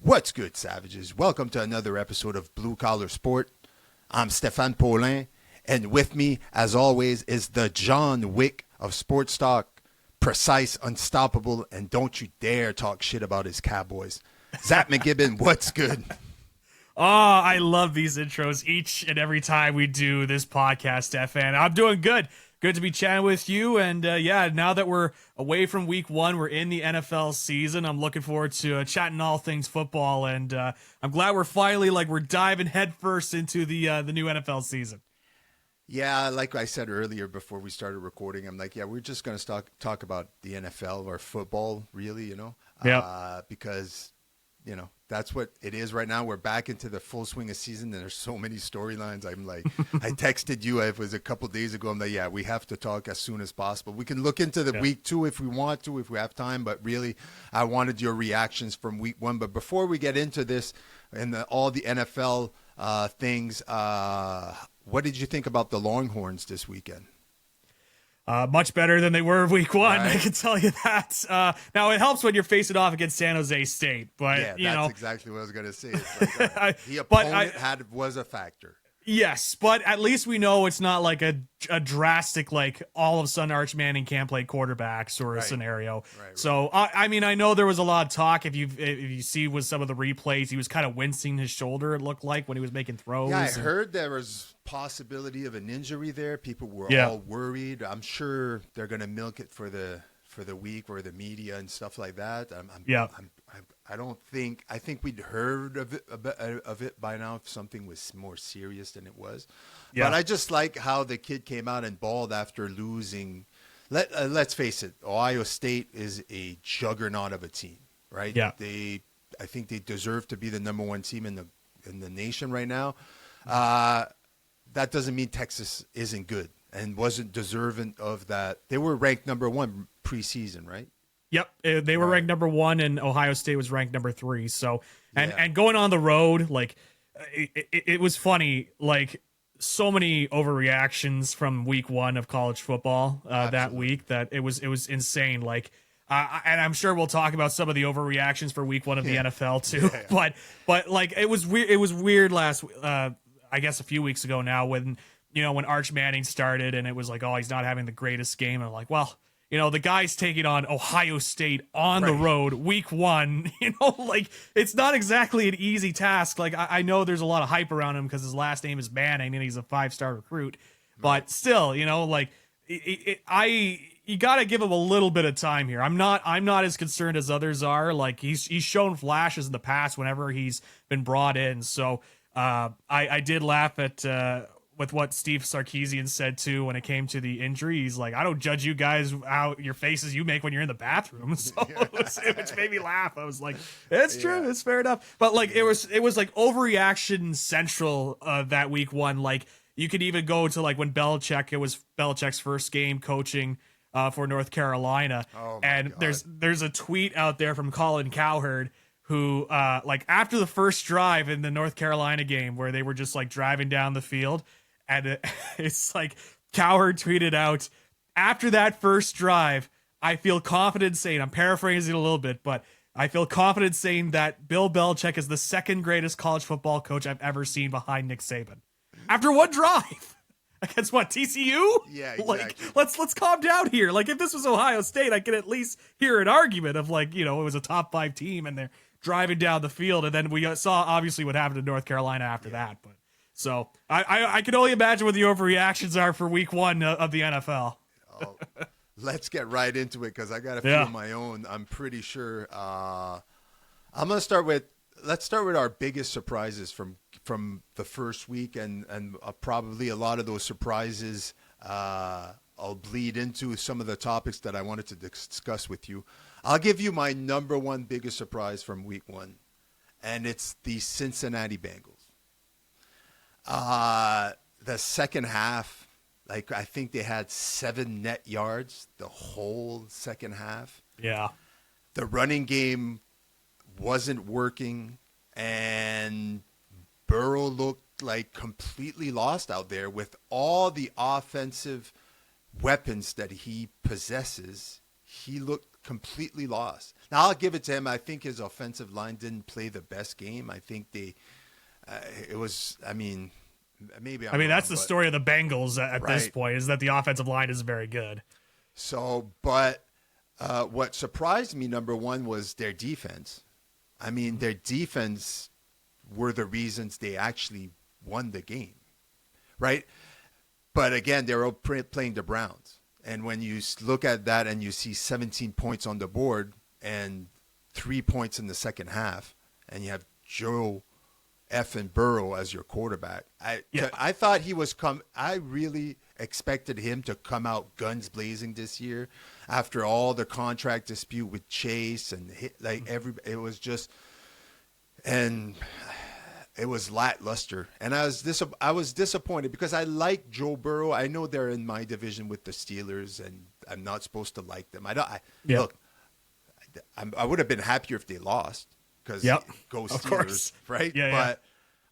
What's good, savages? Welcome to another episode of Blue Collar Sport. I'm Stéphane Paulin, and with me, as always, is the John Wick of sports talk, precise, unstoppable, and don't you dare talk shit about his Cowboys. Zach McGibbon, what's good? Oh, I love these intros each and every time we do this podcast, Steph. I'm doing good. Good to be chatting with you. And now that we're away from week one, we're in the NFL season. I'm looking forward to chatting all things football. And I'm glad we're finally we're diving headfirst into the new NFL season. Yeah, like I said earlier before we started recording, I'm like, we're just going to talk about the NFL or football, really, because, that's what it is right now. We're back into the full swing of season, and there's so many storylines. I'm like, I texted you, it was a couple days ago. I'm like, we have to talk as soon as possible. We can look into the week two if we want to, if we have time, but really, I wanted your reactions from week one. But before we get into this and all the NFL things, what did you think about the Longhorns this weekend? Much better than they were week one, right. I can tell you that. Now, it helps when you're facing off against San Jose State, but that's exactly what I was going to say. It's like, the opponent was a factor. Yes, but at least we know it's not like a drastic, all of a sudden Arch Manning can't play quarterbacks or a scenario. Right. So, I know there was a lot of talk. If you see with some of the replays, he was kind of wincing his shoulder, it looked like, when he was making throws. Yeah, I heard there was possibility of an injury there. People were all worried. I'm sure they're going to milk it for the week or the media and stuff like that. I think we'd heard of it by now if something was more serious than it was. Yeah. But I just like how the kid came out and balled after losing. Let's face it, Ohio State is a juggernaut of a team, right? Yeah. I think they deserve to be the number one team in the nation right now. That doesn't mean Texas isn't good and wasn't deserving of that. They were ranked number one preseason, right? Yep, they were ranked number one, and Ohio State was ranked number 3. So, and going on the road, it was funny, so many overreactions from week one of college football that week that it was insane. And I'm sure we'll talk about some of the overreactions for week one of the NFL too. Yeah. But it was weird. It was weird last, I guess a few weeks ago now when Arch Manning started and it was he's not having the greatest game. And I'm like, well, the guy's taking on Ohio State on the road week one, it's not exactly an easy task. I know there's a lot of hype around him because his last name is Manning and he's a 5-star recruit, but still, you got to give him a little bit of time here. I'm not as concerned as others are. He's shown flashes in the past whenever he's been brought in. So, I did laugh at, with what Steve Sarkisian said too when it came to the injury. He's like, I don't judge you guys how your faces you make when you're in the bathroom. So which made me laugh. I was like, it's true, it's fair enough. But it was overreaction central that week one. You could even go to when Belichick, it was Belichick's first game coaching for North Carolina. And God. There's a tweet out there from Colin Cowherd who after the first drive in the North Carolina game where they were just driving down the field. And it's Cowherd tweeted out, after that first drive, I feel confident saying, I'm paraphrasing a little bit, but I feel confident saying that Bill Belichick is the second greatest college football coach I've ever seen behind Nick Saban. After one drive. Against what, TCU? Yeah, exactly. Let's calm down here. If this was Ohio State, I could at least hear an argument of it was a top 5 team and they're driving down the field. And then we saw obviously what happened to North Carolina after that, but. So I can only imagine what the overreactions are for week one of the NFL. Let's get right into it because I got a few of my own. I'm pretty sure. I'm gonna start with. Let's start with our biggest surprises from the first week, and probably a lot of those surprises. I'll bleed into some of the topics that I wanted to discuss with you. I'll give you my number one biggest surprise from week one, and it's the Cincinnati Bengals. The second half, I think they had 7 net yards the whole second half. Yeah. The running game wasn't working, and Burrow looked completely lost out there with all the offensive weapons that he possesses. He looked completely lost. Now, I'll give it to him. I think his offensive line didn't play the best game. I think it was, I mean, maybe I'm I mean, wrong, that's the story of the Bengals at this Right. point, is that the offensive line is very good. So, but what surprised me, number one, was their defense. I mean, their defense were the reasons they actually won the game, right? But again, they're all playing the Browns. And when you look at that and you see 17 points on the board and 3 points in the second half, and you have Joe F. and Burrow as your quarterback, I thought he was I really expected him to come out guns blazing this year after all the contract dispute with Chase and it was just, and it was lackluster. And I was disappointed because I like Joe Burrow. I know they're in my division with the Steelers, and I'm not supposed to like them. Look, I would have been happier if they lost because go Steelers, right? Yeah, but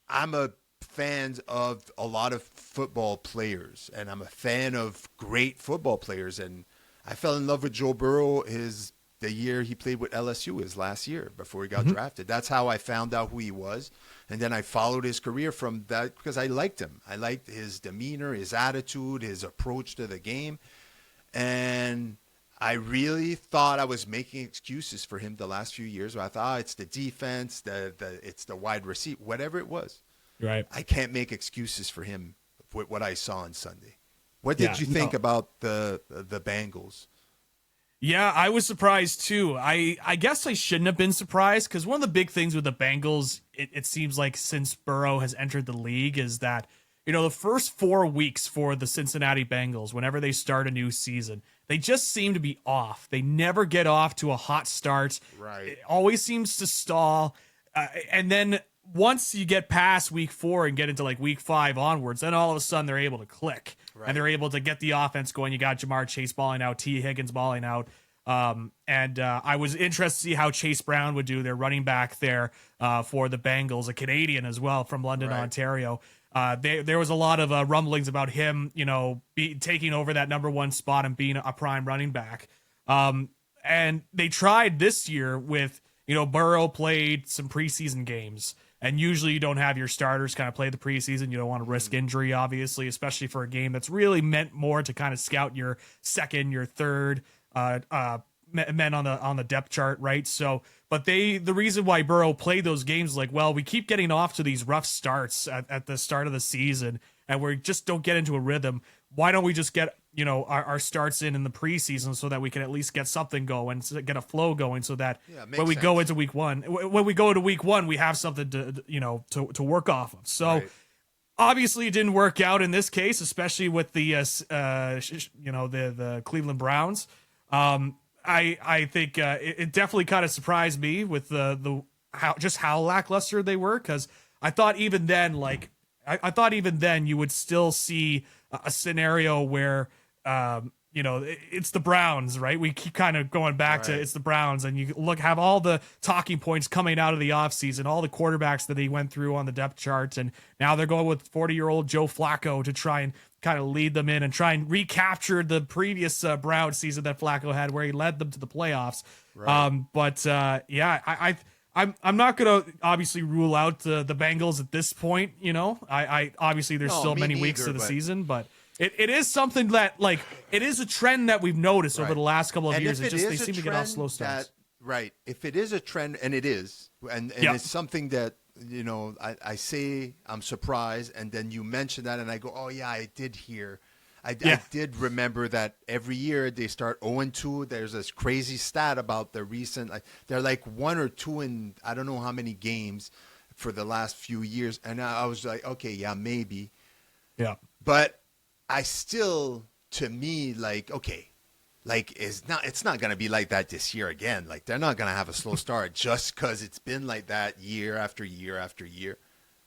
I'm a fan of a lot of football players, and I'm a fan of great football players. And I fell in love with Joe Burrow the year he played with LSU, his last year before he got drafted. That's how I found out who he was. And then I followed his career from that because I liked him. I liked his demeanor, his attitude, his approach to the game. And I really thought I was making excuses for him the last few years. Where I thought, it's the defense, it's the wide receiver, whatever it was. Right. I can't make excuses for him with what I saw on Sunday. What did you think about the Bengals? Yeah, I was surprised too. I guess I shouldn't have been surprised because one of the big things with the Bengals, it seems like since Burrow has entered the league, is that, the first 4 weeks for the Cincinnati Bengals, whenever they start a new season, they just seem to be off. They never get off to a hot start. Right. It always seems to stall. And then once you get past week 4 and get into like week 5 onwards, then all of a sudden they're able to click. Right. And they're able to get the offense going. You got Jamar Chase balling out, T. Higgins balling out. I was interested to see how Chase Brown would do, their running back there for the Bengals, a Canadian as well from London, Ontario. There was a lot of rumblings about him, taking over that number 1 spot and being a prime running back. And they tried this year with, Burrow played some preseason games. And usually you don't have your starters kind of play the preseason. You don't want to risk injury, obviously, especially for a game that's really meant more to kind of scout your second, your third men on the depth chart, right? So, but the reason why Burrow played those games, like, well, we keep getting off to these rough starts at the start of the season, and we just don't get into a rhythm. Why don't we just get our starts in the preseason so that we can at least get something going, get a flow going, so that when we go into week one, we have something to work off of. So obviously it didn't work out in this case, especially with the the Cleveland Browns. I think it definitely kind of surprised me with how lackluster they were, because I thought even then you would still see a scenario where it's the Browns, right? We keep kind of going back to it's the Browns, and you have all the talking points coming out of the offseason, all the quarterbacks that he went through on the depth chart, and now they're going with 40-year-old Joe Flacco to try and kind of lead them in and try and recapture the previous Browns season that Flacco had, where he led them to the playoffs. I'm not going to obviously rule out the Bengals at this point. I obviously there's still many weeks to the season, but it is something that, like, it is a trend that we've noticed over the last couple of years. They seem to get off slow starts. If it is a trend, and it is, and it's something that, I say I'm surprised, and then you mention that, and I go, oh yeah, I did hear. I did remember that every year they start 0-2. There's this crazy stat about the recent, they're like 1 or 2 in I don't know how many games for the last few years. And I was like, okay, yeah, maybe. Yeah. But I still, to me, it's not going to be like that this year again. Like, they're not going to have a slow start just because it's been like that year after year after year.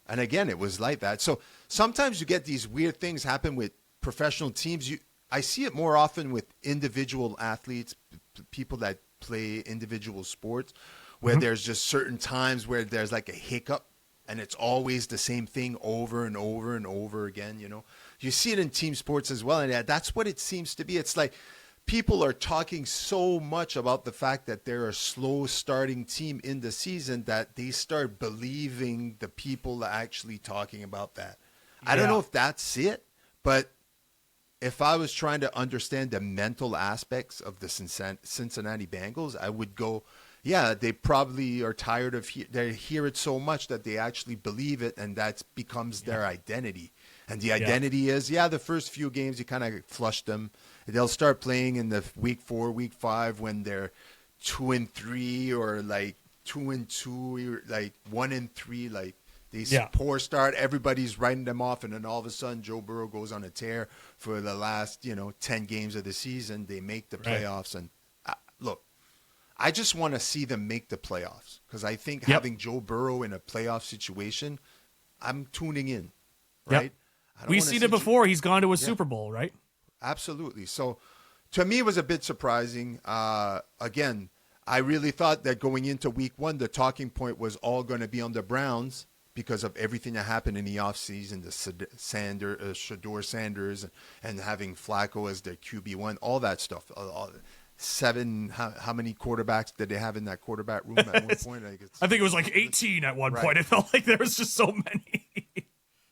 And again, it was like that. So sometimes you get these weird things happen with professional teams. I see it more often with individual athletes, people that play individual sports, where there's just certain times where there's like a hiccup, and it's always the same thing over and over and over again. You see it in team sports as well, and that's what it seems to be. It's like people are talking so much about the fact that they're a slow starting team in the season that they start believing the people actually talking about that. I don't know if that's it, but if I was trying to understand the mental aspects of the Cincinnati Bengals, I would go, yeah, they probably are tired of they hear it so much that they actually believe it, and that becomes their identity. And the identity is, the first few games you kind of flush them. They'll start playing in the week 4, week 5 when they're 2-3 or like 2-2, or like 1-3, like these poor start. Everybody's writing them off, and then all of a sudden Joe Burrow goes on a tear for the last 10 games of the season. They make the playoffs, and look, I just want to see them make the playoffs because I think having Joe Burrow in a playoff situation, I'm tuning in, right? We've seen it before. He's gone to a Super Bowl, right? Absolutely. So to me, it was a bit surprising. Again, I really thought that going into week 1, the talking point was all going to be on the Browns because of everything that happened in the offseason, the Shador Sanders and having Flacco as their QB1, all that stuff. How many quarterbacks did they have in that quarterback room at one point? I think it was like 18 at one point. It felt like there was just so many.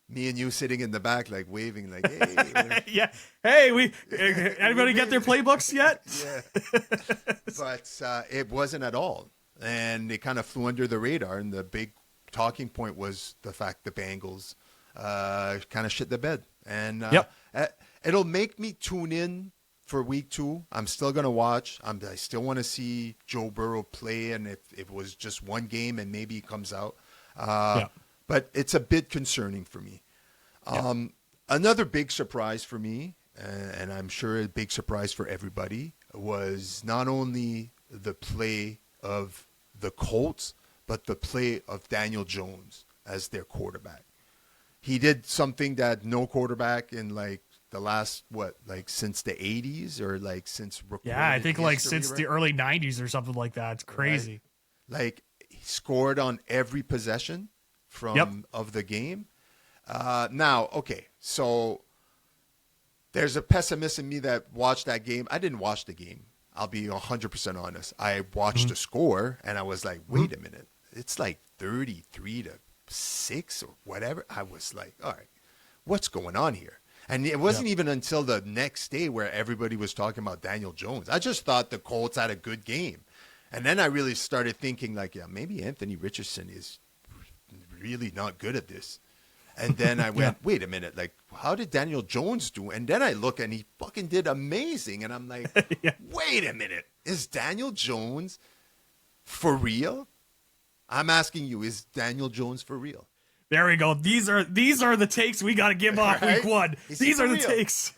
Me and you sitting in the back, like waving, like, hey. Hey, anybody get their playbooks yet? But it wasn't at all. And it kind of flew under the radar. And the big talking point was the fact the Bengals kind of shit the bed. And it'll make me tune in for week 2. I'm still going to watch. I still want to see Joe Burrow play. And if it was just one game and maybe he comes out. But it's a bit concerning for me. Another big surprise for me, and I'm sure a big surprise for everybody, was not only the play of the Colts, but the play of Daniel Jones as their quarterback. He did something that no quarterback in like the last, since the 80s or like since recorded I think history, like since the early 90s or something like that. It's crazy. Right? Like he scored on every possession of the game. Now, okay, so there's a pessimist in me that watched that game. I didn't watch the game. I'll be 100% honest. I watched the score, and I was like, wait a minute. It's like 33-6 or whatever. I was like, all right, what's going on here? And it wasn't even until the next day where everybody was talking about Daniel Jones. I just thought the Colts had a good game. And then I really started thinking like, maybe Anthony Richardson is really not good at this. And then I went, wait a minute, like, how did Daniel Jones do? And then I look and he fucking did amazing. And I'm like, wait a minute, is Daniel Jones for real? I'm asking you, is Daniel Jones for real? There we go. These are the takes we got to give off week 1. These are the takes.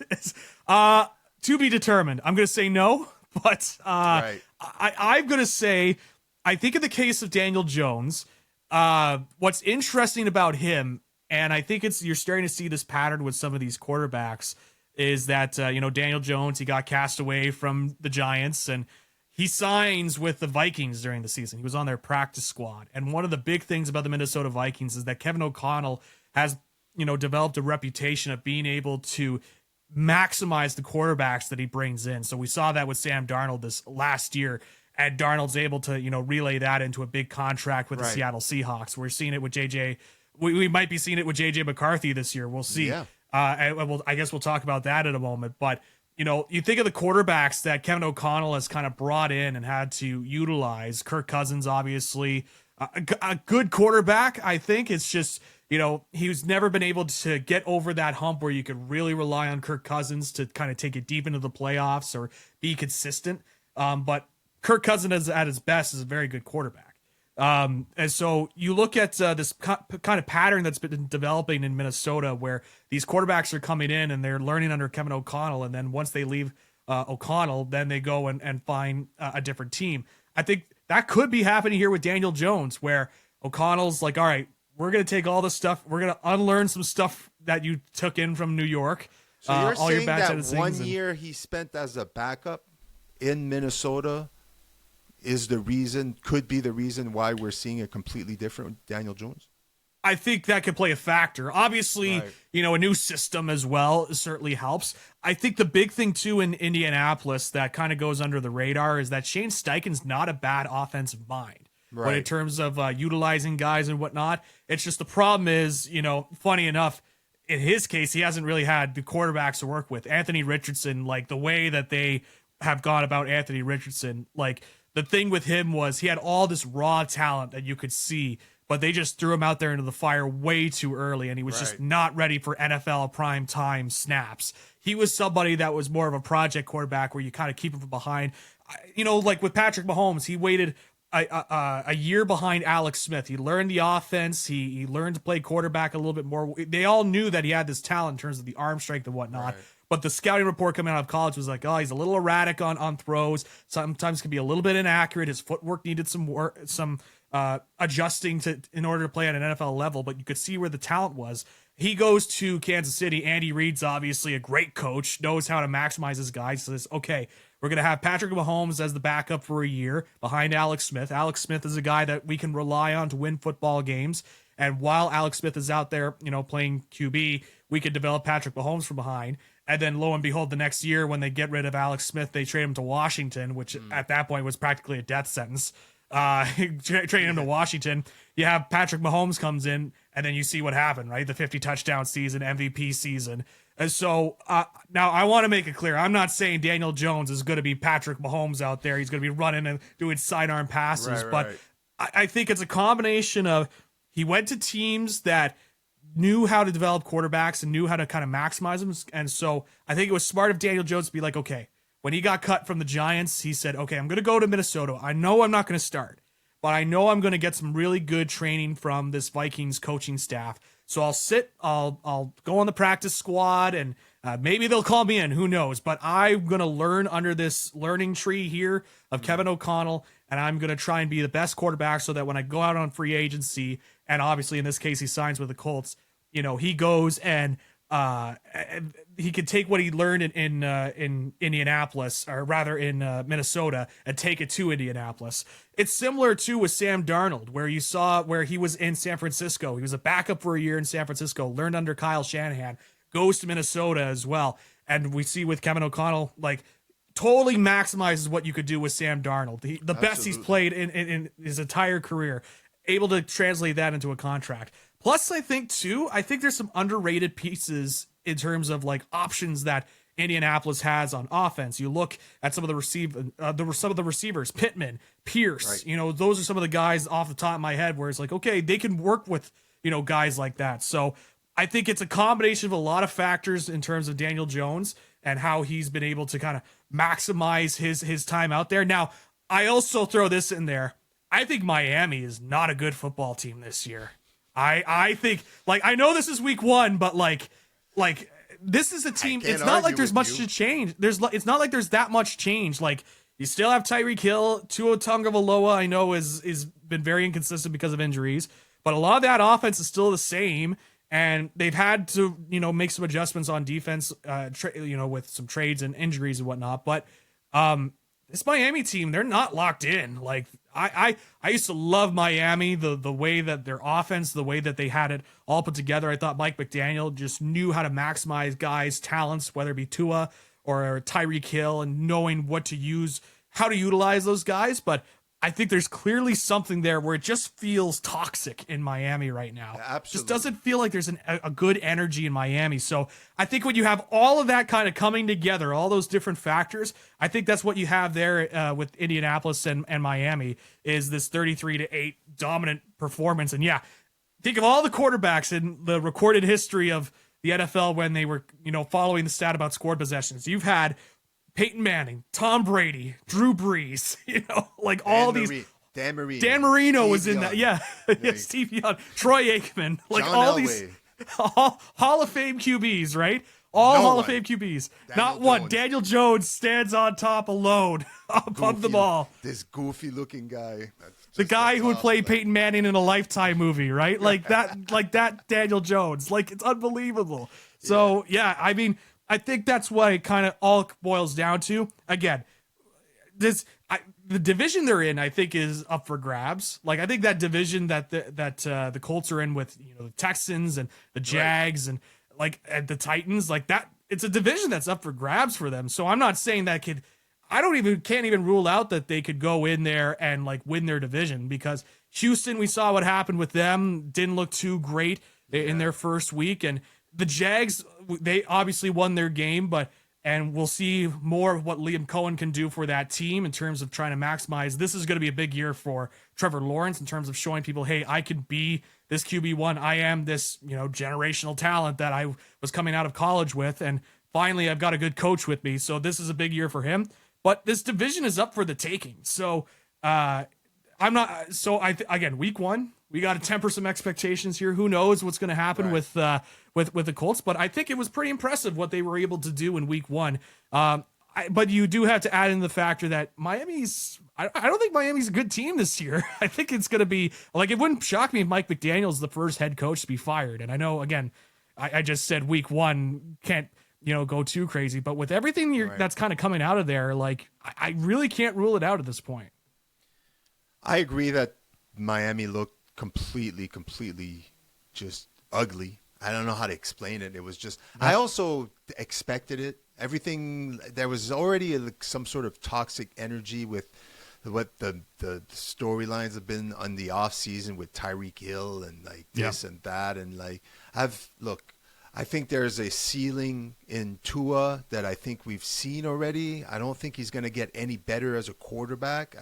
To be determined. I'm going to say no, but I'm going to say, I think in the case of Daniel Jones, what's interesting about him, and I think you're starting to see this pattern with some of these quarterbacks, is that Daniel Jones, he got cast away from the Giants and he signs with the Vikings during the season. He was on their practice squad. And one of the big things about the Minnesota Vikings is that Kevin O'Connell has developed a reputation of being able to maximize the quarterbacks that he brings in. So we saw that with Sam Darnold this last year. And Darnold's able to, relay that into a big contract with the Seattle Seahawks. We're seeing it with JJ. We might be seeing it with JJ McCarthy this year. We'll see. Yeah. I guess we'll talk about that in a moment. But, you think of the quarterbacks that Kevin O'Connell has kind of brought in and had to utilize. Kirk Cousins, obviously, a good quarterback, I think. It's just, he's never been able to get over that hump where you could really rely on Kirk Cousins to kind of take it deep into the playoffs or be consistent. But Kirk Cousins at his best is a very good quarterback. And so you look at this kind of pattern that's been developing in Minnesota where these quarterbacks are coming in and they're learning under Kevin O'Connell. And then once they leave O'Connell, then they go and find a different team. I think that could be happening here with Daniel Jones, where O'Connell's like, all right, we're going to take all this stuff. We're going to unlearn some stuff that you took in from New York. So you're saying that 1 year he spent as a backup in Minnesota could be the reason why we're seeing a completely different Daniel Jones? I think that could play a factor. Obviously, Right. a new system as well certainly helps. I think the big thing too in Indianapolis that kind of goes under the radar is that Shane Steichen's not a bad offensive mind. But in Right. terms of utilizing guys and whatnot, it's just the problem is, funny enough, in his case, he hasn't really had the quarterbacks to work with. Anthony Richardson, like the way that they have gone about Anthony Richardson, like the thing with him was he had all this raw talent that you could see, but they just threw him out there into the fire way too early, and he was just Right. not ready for NFL prime time snaps. He was somebody that was more of a project quarterback where you kind of keep him from behind. Like with Patrick Mahomes, he waited a year behind Alex Smith. He learned the offense. He learned to play quarterback a little bit more. They all knew that he had this talent in terms of the arm strength and whatnot. Right. But the scouting report coming out of college was like, oh, he's a little erratic on throws. Sometimes can be a little bit inaccurate. His footwork needed some work, some adjusting in order to play at an NFL level. But you could see where the talent was. He goes to Kansas City. Andy Reid's obviously a great coach, knows how to maximize his guys. Says, okay, we're going to have Patrick Mahomes as the backup for a year behind Alex Smith. Alex Smith is a guy that we can rely on to win football games. And while Alex Smith is out there, playing QB, we could develop Patrick Mahomes from behind. And then lo and behold, the next year when they get rid of Alex Smith, they trade him to Washington, which at that point was practically a death sentence. Trading him to Washington. You have Patrick Mahomes comes in, and then you see what happened, right? The 50 touchdown season, MVP season. And so now I want to make it clear. I'm not saying Daniel Jones is going to be Patrick Mahomes out there. He's going to be running and doing sidearm passes. Right, but right. I think it's a combination of he went to teams that knew how to develop quarterbacks and knew how to kind of maximize them. And so I think it was smart of Daniel Jones to be like, okay, when he got cut from the Giants, he said, okay, I'm going to go to Minnesota. I know I'm not going to start, but I know I'm going to get some really good training from this Vikings coaching staff. So I'll go on the practice squad, and maybe they'll call me in. Who knows? But I'm going to learn under this learning tree here of Kevin O'Connell, and I'm going to try and be the best quarterback so that when I go out on free agency, and obviously in this case he signs with the Colts, he goes and he could take what he learned in Indianapolis, or rather in Minnesota, and take it to Indianapolis. It's similar to with Sam Darnold, where you saw where he was in San Francisco. He was a backup for a year in San Francisco, learned under Kyle Shanahan, goes to Minnesota as well. And we see with Kevin O'Connell, like, totally maximizes what you could do with Sam Darnold. The best he's played in his entire career, able to translate that into a contract. Plus, I think there's some underrated pieces in terms of like options that Indianapolis has on offense. You look at some of the receivers, Pittman, Pierce. Right. Those are some of the guys off the top of my head where it's like, okay, they can work with guys like that. So I think it's a combination of a lot of factors in terms of Daniel Jones and how he's been able to kind of maximize his time out there. Now, I also throw this in there. I think Miami is not a good football team this year. I think, like, I know this is week one, but like this is a team. It's not like there's much to change. It's not like there's that much change. Like, you still have Tyreek Hill. Tua Tagovailoa, I know is been very inconsistent because of injuries, but a lot of that offense is still the same. And they've had to, make some adjustments on defense, with some trades and injuries and whatnot. But this Miami team, they're not locked in. Like, I used to love Miami, the way that their offense, the way that they had it all put together. I thought Mike McDaniel just knew how to maximize guys' talents, whether it be Tua or Tyreek Hill, and knowing what to use, how to utilize those guys. But I think there's clearly something there where it just feels toxic in Miami right now. Absolutely. Just doesn't feel like there's a good energy in Miami. So I think when you have all of that kind of coming together, all those different factors, I think that's what you have there with Indianapolis and Miami, is this 33-8 dominant performance. And yeah, think of all the quarterbacks in the recorded history of the NFL when they were, following the stat about scored possessions. You've had Peyton Manning, Tom Brady, Drew Brees, like all these. Dan Marino Steve was in Young. that. Yeah. Steve Young, Troy Aikman, like John all Elway. these Hall of Fame QBs, right? All No Hall one. of Fame QBs. Daniel Not one. Jones. Daniel Jones stands on top alone above them all. This goofy looking guy. The guy who would play Peyton Manning in a Lifetime movie, right? Like that Daniel Jones. Like, it's unbelievable. So, yeah, I mean, I think that's what it kind of all boils down to. Again, the division they're in, I think, is up for grabs. Like, I think that division that the Colts are in with, the Texans and the Jags and the Titans, like that, it's a division that's up for grabs for them. So I'm not saying that can't even rule out that they could go in there and like win their division, because Houston, we saw what happened with them, didn't look too great in their first week, and the Jags, they obviously won their game, and we'll see more of what Liam Cohen can do for that team in terms of trying to maximize. This is going to be a big year for Trevor Lawrence in terms of showing people, hey, I can be this QB1. I am this, generational talent that I was coming out of college with. And finally, I've got a good coach with me. So this is a big year for him. But this division is up for the taking. So again, week one, we got to temper some expectations here. Who knows what's going to happen with the Colts? But I think it was pretty impressive what they were able to do in week one. But you do have to add in the factor that I don't think Miami's a good team this year. I think it's going to be like, it wouldn't shock me if Mike McDaniel's the first head coach to be fired. And I know, again, I just said week one can't, go too crazy. But with everything that's kind of coming out of there, like, I really can't rule it out at this point. I agree that Miami looked completely just ugly. I don't know how to explain it. It was just, I also expected it. Everything, there was already some sort of toxic energy with what the storylines have been on the off season with Tyreek Hill and like this and that. And like, I think there's a ceiling in Tua that I think we've seen already. I don't think he's going to get any better as a quarterback.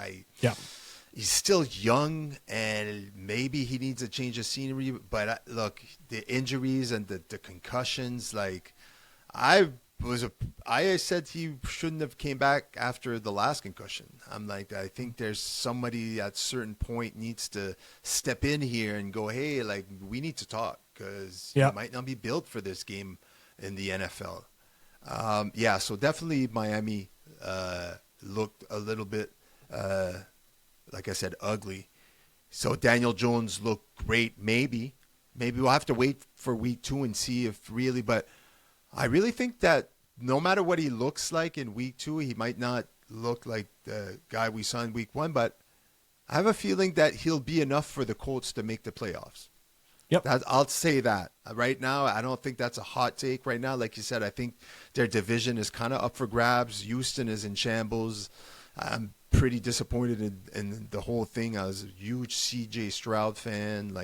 He's still young, and maybe he needs a change of scenery. But the injuries and the concussions, like I said he shouldn't have came back after the last concussion. I'm like, I think there's somebody at a certain point needs to step in here and go, hey, like, we need to talk, because he might not be built for this game in the NFL. So definitely Miami looked a little bit like I said, ugly. So Daniel Jones looked great. Maybe we'll have to wait for week 2 and see if really. But I really think that no matter what he looks like in week 2, he might not look like the guy we saw in week 1. But I have a feeling that he'll be enough for the Colts to make the playoffs. Yep. I'll say that. Right now, I don't think that's a hot take right now. Like you said, I think their division is kind of up for grabs. Houston is in shambles. I'm pretty disappointed in the whole thing. I was a huge C.J. Stroud fan,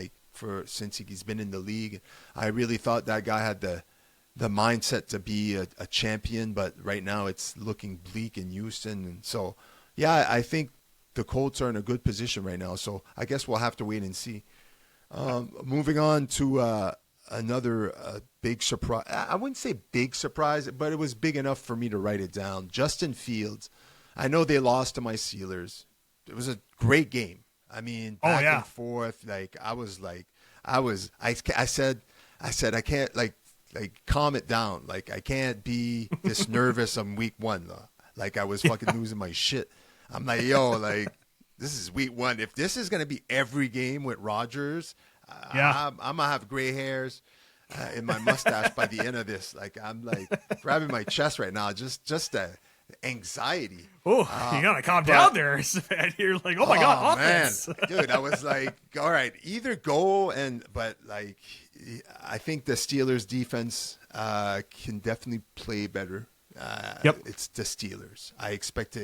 since he's been in the league. I really thought that guy had the mindset to be a champion, but right now it's looking bleak in Houston. And so, I think the Colts are in a good position right now. So I guess we'll have to wait and see. Moving on to another big surprise. I wouldn't say big surprise, but it was big enough for me to write it down. Justin Fields. I know they lost to my Steelers. It was a great game. I mean, back and forth. Like, I said, I can't calm it down. Like, I can't be this nervous on week 1. Like, I was fucking losing my shit. I'm like, this is week 1. If this is going to be every game with Rodgers, I'm going to have gray hairs in my mustache by the end of this. Like, I'm like grabbing my chest right now. Just the anxiety. Oh, you gotta calm down there. You're like, oh my God, offense. Man. Dude, I was like, all right, either go but I think the Steelers defense can definitely play better. It's the Steelers. I expect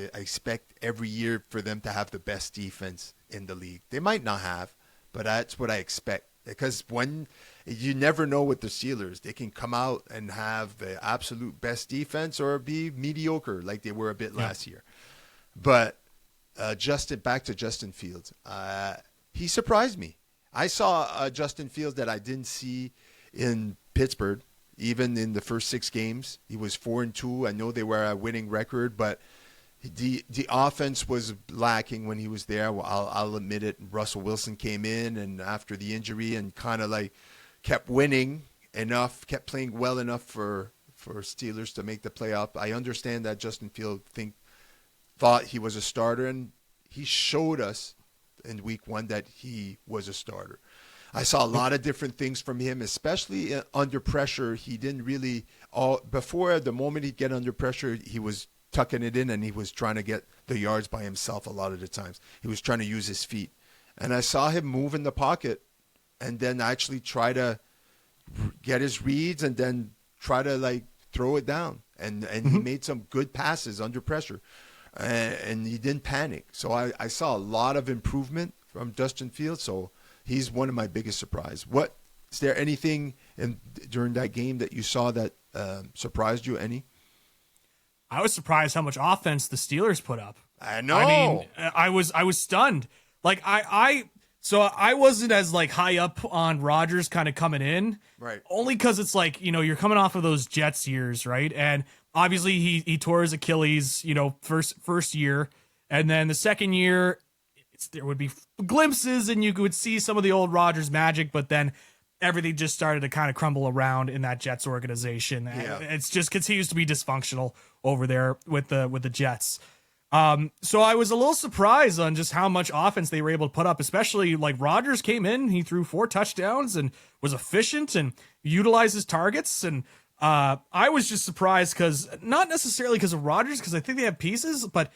every year for them to have the best defense in the league. They might not have, but that's what I expect. Because when you never know with the Steelers, they can come out and have the absolute best defense or be mediocre like they were a bit last year. But back to Justin Fields. He surprised me. I saw Justin Fields that I didn't see in Pittsburgh, even in the first 6 games. He was 4-2. I know they were a winning record, but the offense was lacking when he was there. Well, I'll admit it. Russell Wilson came in, and after the injury, and kind of kept winning enough, kept playing well enough for Steelers to make the playoff. I understand that Justin Fields thought he was a starter, and he showed us in week 1 that he was a starter. I saw a lot of different things from him, especially under pressure. He didn't really before the moment he'd get under pressure, he was tucking it in, and he was trying to get the yards by himself a lot of the times. He was trying to use his feet. And I saw him move in the pocket and then actually try to get his reads and then try to, like, throw it down. And he made some good passes under pressure. And he didn't panic. So I saw a lot of improvement from Justin Fields. So he's one of my biggest surprise. Is there anything during that game that you saw that surprised you any? I was surprised how much offense the Steelers put up. I know. I mean, I was stunned. Like so I wasn't as, like, high up on Rodgers kind of coming in. Right. Only because it's like, you're coming off of those Jets years, right? And obviously he tore his Achilles, first year. And then the second year, there would be glimpses and you would see some of the old Rodgers magic, but then everything just started to kind of crumble around in that Jets organization. Yeah. It's just continues to be dysfunctional over there with the Jets. So I was a little surprised on just how much offense they were able to put up, especially, like, Rodgers came in, he threw 4 touchdowns and was efficient and utilized his targets. And I was just surprised because not necessarily because of Rodgers, because I think they have pieces, but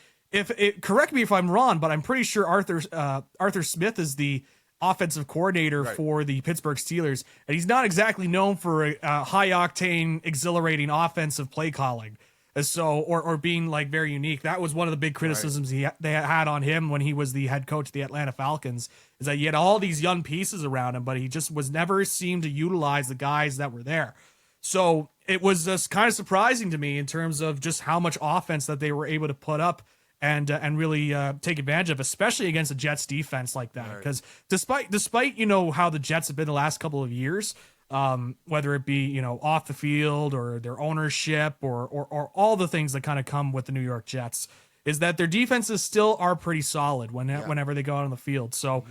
correct me if I'm wrong, but I'm pretty sure Arthur Smith is the offensive coordinator for the Pittsburgh Steelers, and he's not exactly known for a high octane, exhilarating offensive play calling. So, or being, like, very unique. That was one of the big criticisms they had on him when he was the head coach of the Atlanta Falcons, is that he had all these young pieces around him, but he just was never seemed to utilize the guys that were there. So it was just kind of surprising to me in terms of just how much offense that they were able to put up and really take advantage of, especially against the Jets defense like that. Because despite how the Jets have been the last couple of years, whether it be, off the field or their ownership or all the things that kind of come with the New York Jets, is that their defenses still are pretty solid whenever they go out on the field. So,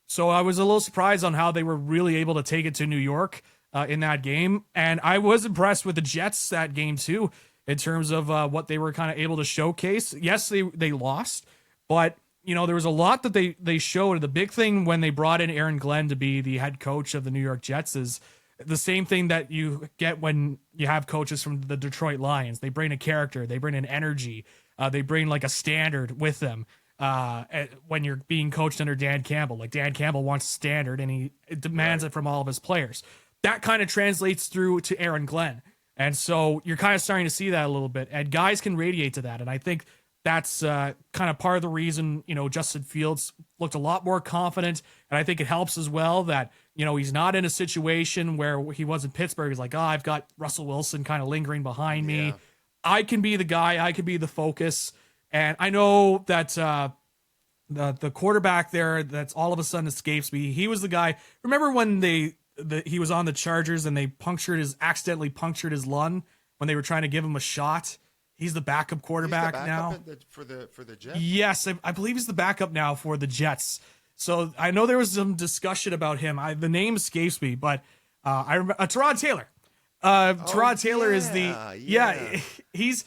so I was a little surprised on how they were really able to take it to New York in that game. And I was impressed with the Jets that game too, in terms of what they were kind of able to showcase. Yes, they lost, but there was a lot that they showed. The big thing when they brought in Aaron Glenn to be the head coach of the New York Jets is the same thing that you get when you have coaches from the Detroit Lions. They bring a character, they bring an energy, they bring, like, a standard with them. When you're being coached under Dan Campbell, like, Dan Campbell wants standard and he demands it from all of his players. That kind of translates through to Aaron Glenn. And so you're kind of starting to see that a little bit, and guys can radiate to that. And I think that's kind of part of the reason, Justin Fields looked a lot more confident. And I think it helps as well that, he's not in a situation where he was in Pittsburgh. He's like, I've got Russell Wilson kind of lingering behind me. I can be the guy. I can be the focus. And I know that the quarterback there, that's all of a sudden escapes me. He was the guy. Remember when he was on the Chargers and they accidentally punctured his lung when they were trying to give him a shot? He's the backup quarterback now for the Jets. Yes, I believe he's the backup now for the Jets. So I know there was some discussion about him. The name escapes me, but I remember Tyrod Taylor. Tyrod Taylor is he's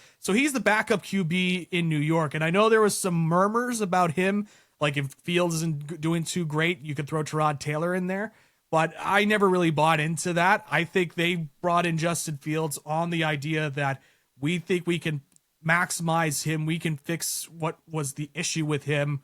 the backup QB in New York, and I know there was some murmurs about him. Like, if Fields isn't doing too great, you could throw Tyrod Taylor in there. But I never really bought into that. I think they brought in Justin Fields on the idea that we think we can maximize him. We can fix what was the issue with him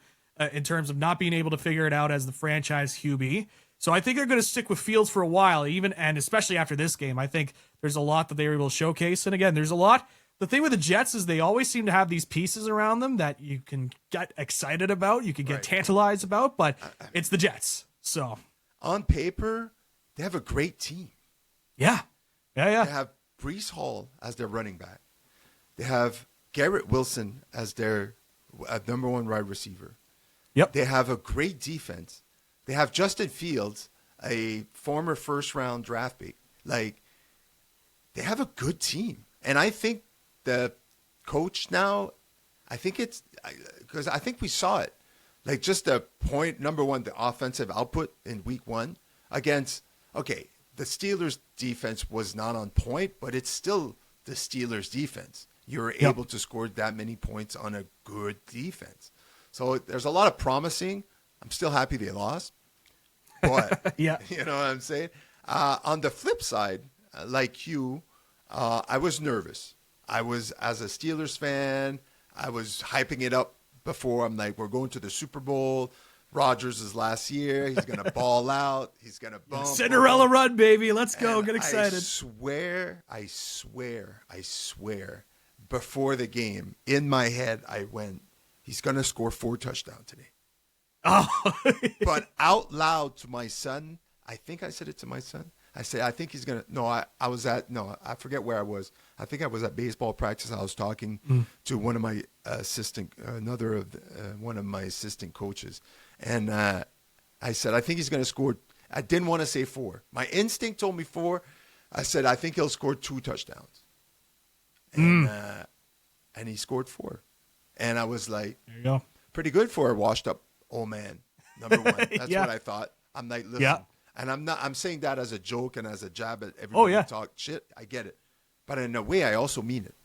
in terms of not being able to figure it out as the franchise QB. So I think they're going to stick with Fields for a while, and especially after this game. I think there's a lot that they were able to showcase. And again, there's a lot. The thing with the Jets is they always seem to have these pieces around them that you can get excited about, you can get tantalized about, but it's the Jets. So on paper, they have a great team. Yeah. They have Breece Hall as their running back. They have Garrett Wilson as their number one wide receiver. Yep. They have a great defense. They have Justin Fields, a former first-round draft pick. Like, they have a good team. And I think the coach now, I think it's – because I think we saw it. Like, just the point, number one, the offensive output in week one against – okay, the Steelers' defense was not on point, but it's still the Steelers' defense. You're able to score that many points on a good defense. So there's a lot of promising. I'm still happy they lost. But, you know what I'm saying? On the flip side, like you, I was nervous. I was, as a Steelers fan, I was hyping it up before. I'm like, we're going to the Super Bowl. Rodgers' last year. He's going to ball out. He's going to bump. Cinderella run, baby. Let's go. And Get excited. I swear, before the game, in my head, I went, he's going to score 4 touchdowns today. Oh. But out loud to my son, I think I said it to my son. I said, I think he's going to, I forget where I was. I think I was at baseball practice. I was talking to one of my one of my assistant coaches. And I said, I think he's going to score. I didn't want to say 4. My instinct told me 4. I said, I think he'll score 2 touchdowns. And he scored 4. And I was like, there you go. Pretty good for a washed up old man. Number 1. That's what I thought. I'm like, listen. And I'm saying that as a joke and as a jab at everybody who talk shit. I get it. But in a way, I also mean it.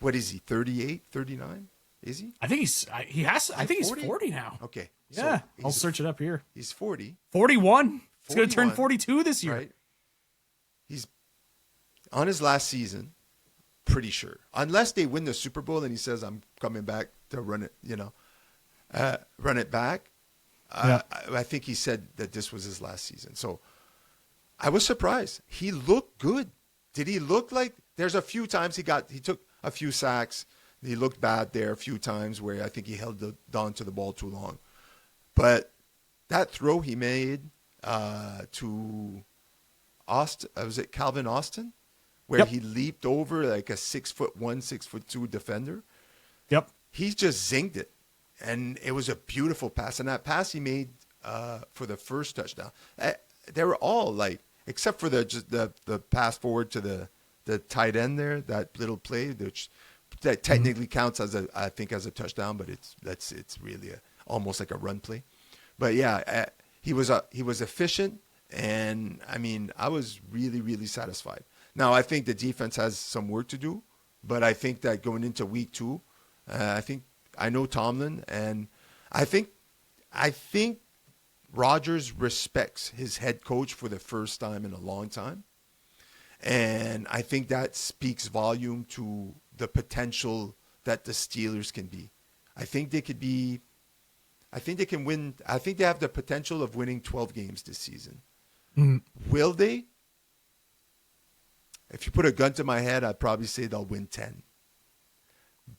What is he, 38, 39? Is he? I think he's 40 now. Okay. Yeah. So I'll search it up here. He's 40. 41. He's going to turn 42 this year. Right. He's on his last season, pretty sure. Unless they win the Super Bowl and he says, I'm coming back to run it, run it back. I think he said that this was his last season. So I was surprised. He looked good. Did he look like there's a few times he took a few sacks. He looked bad there a few times where I think he held on to the ball too long. But that throw he made to Austin, was it Calvin Austin? Where he leaped over like a 6'1", 6'2" defender. Yep. He just zinged it. And it was a beautiful pass. And that pass he made for the first touchdown, they were all like, except for the pass forward to the tight end there, that little play, which that technically counts as a touchdown, but it's really almost like a run play. But yeah, he was efficient, and I mean, I was really, really satisfied. Now I think the defense has some work to do, but I think that going into week 2, I know Tomlin, and I think Rodgers respects his head coach for the first time in a long time. And I think that speaks volume to the potential that the Steelers can be. I think they can win. I think they have the potential of winning 12 games this season. Will they? If you put a gun to my head, I'd probably say they'll win 10.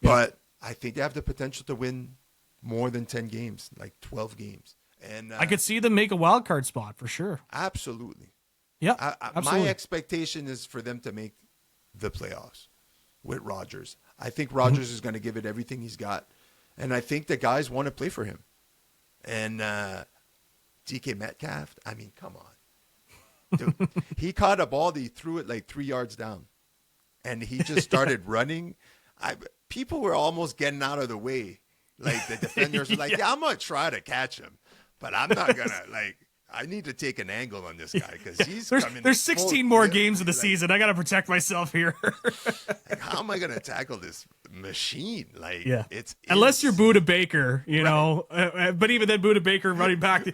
But I think they have the potential to win more than 10 games, like 12 games. And I could see them make a wild card spot for sure. Absolutely. Yeah, absolutely. My expectation is for them to make the playoffs with Rodgers. I think Rodgers is going to give it everything he's got. And I think the guys want to play for him. And DK Metcalf, I mean, come on. Dude, he caught a ball, he threw it like 3 yards down. And he just started running. People were almost getting out of the way. Like the defenders were like, I'm going to try to catch him. But I'm not going to, I need to take an angle on this guy because he's coming. There's 16 more games of the season. I got to protect myself here. How am I going to tackle this machine? It's unless you're Buda Baker, know. But even then, Buda Baker running back,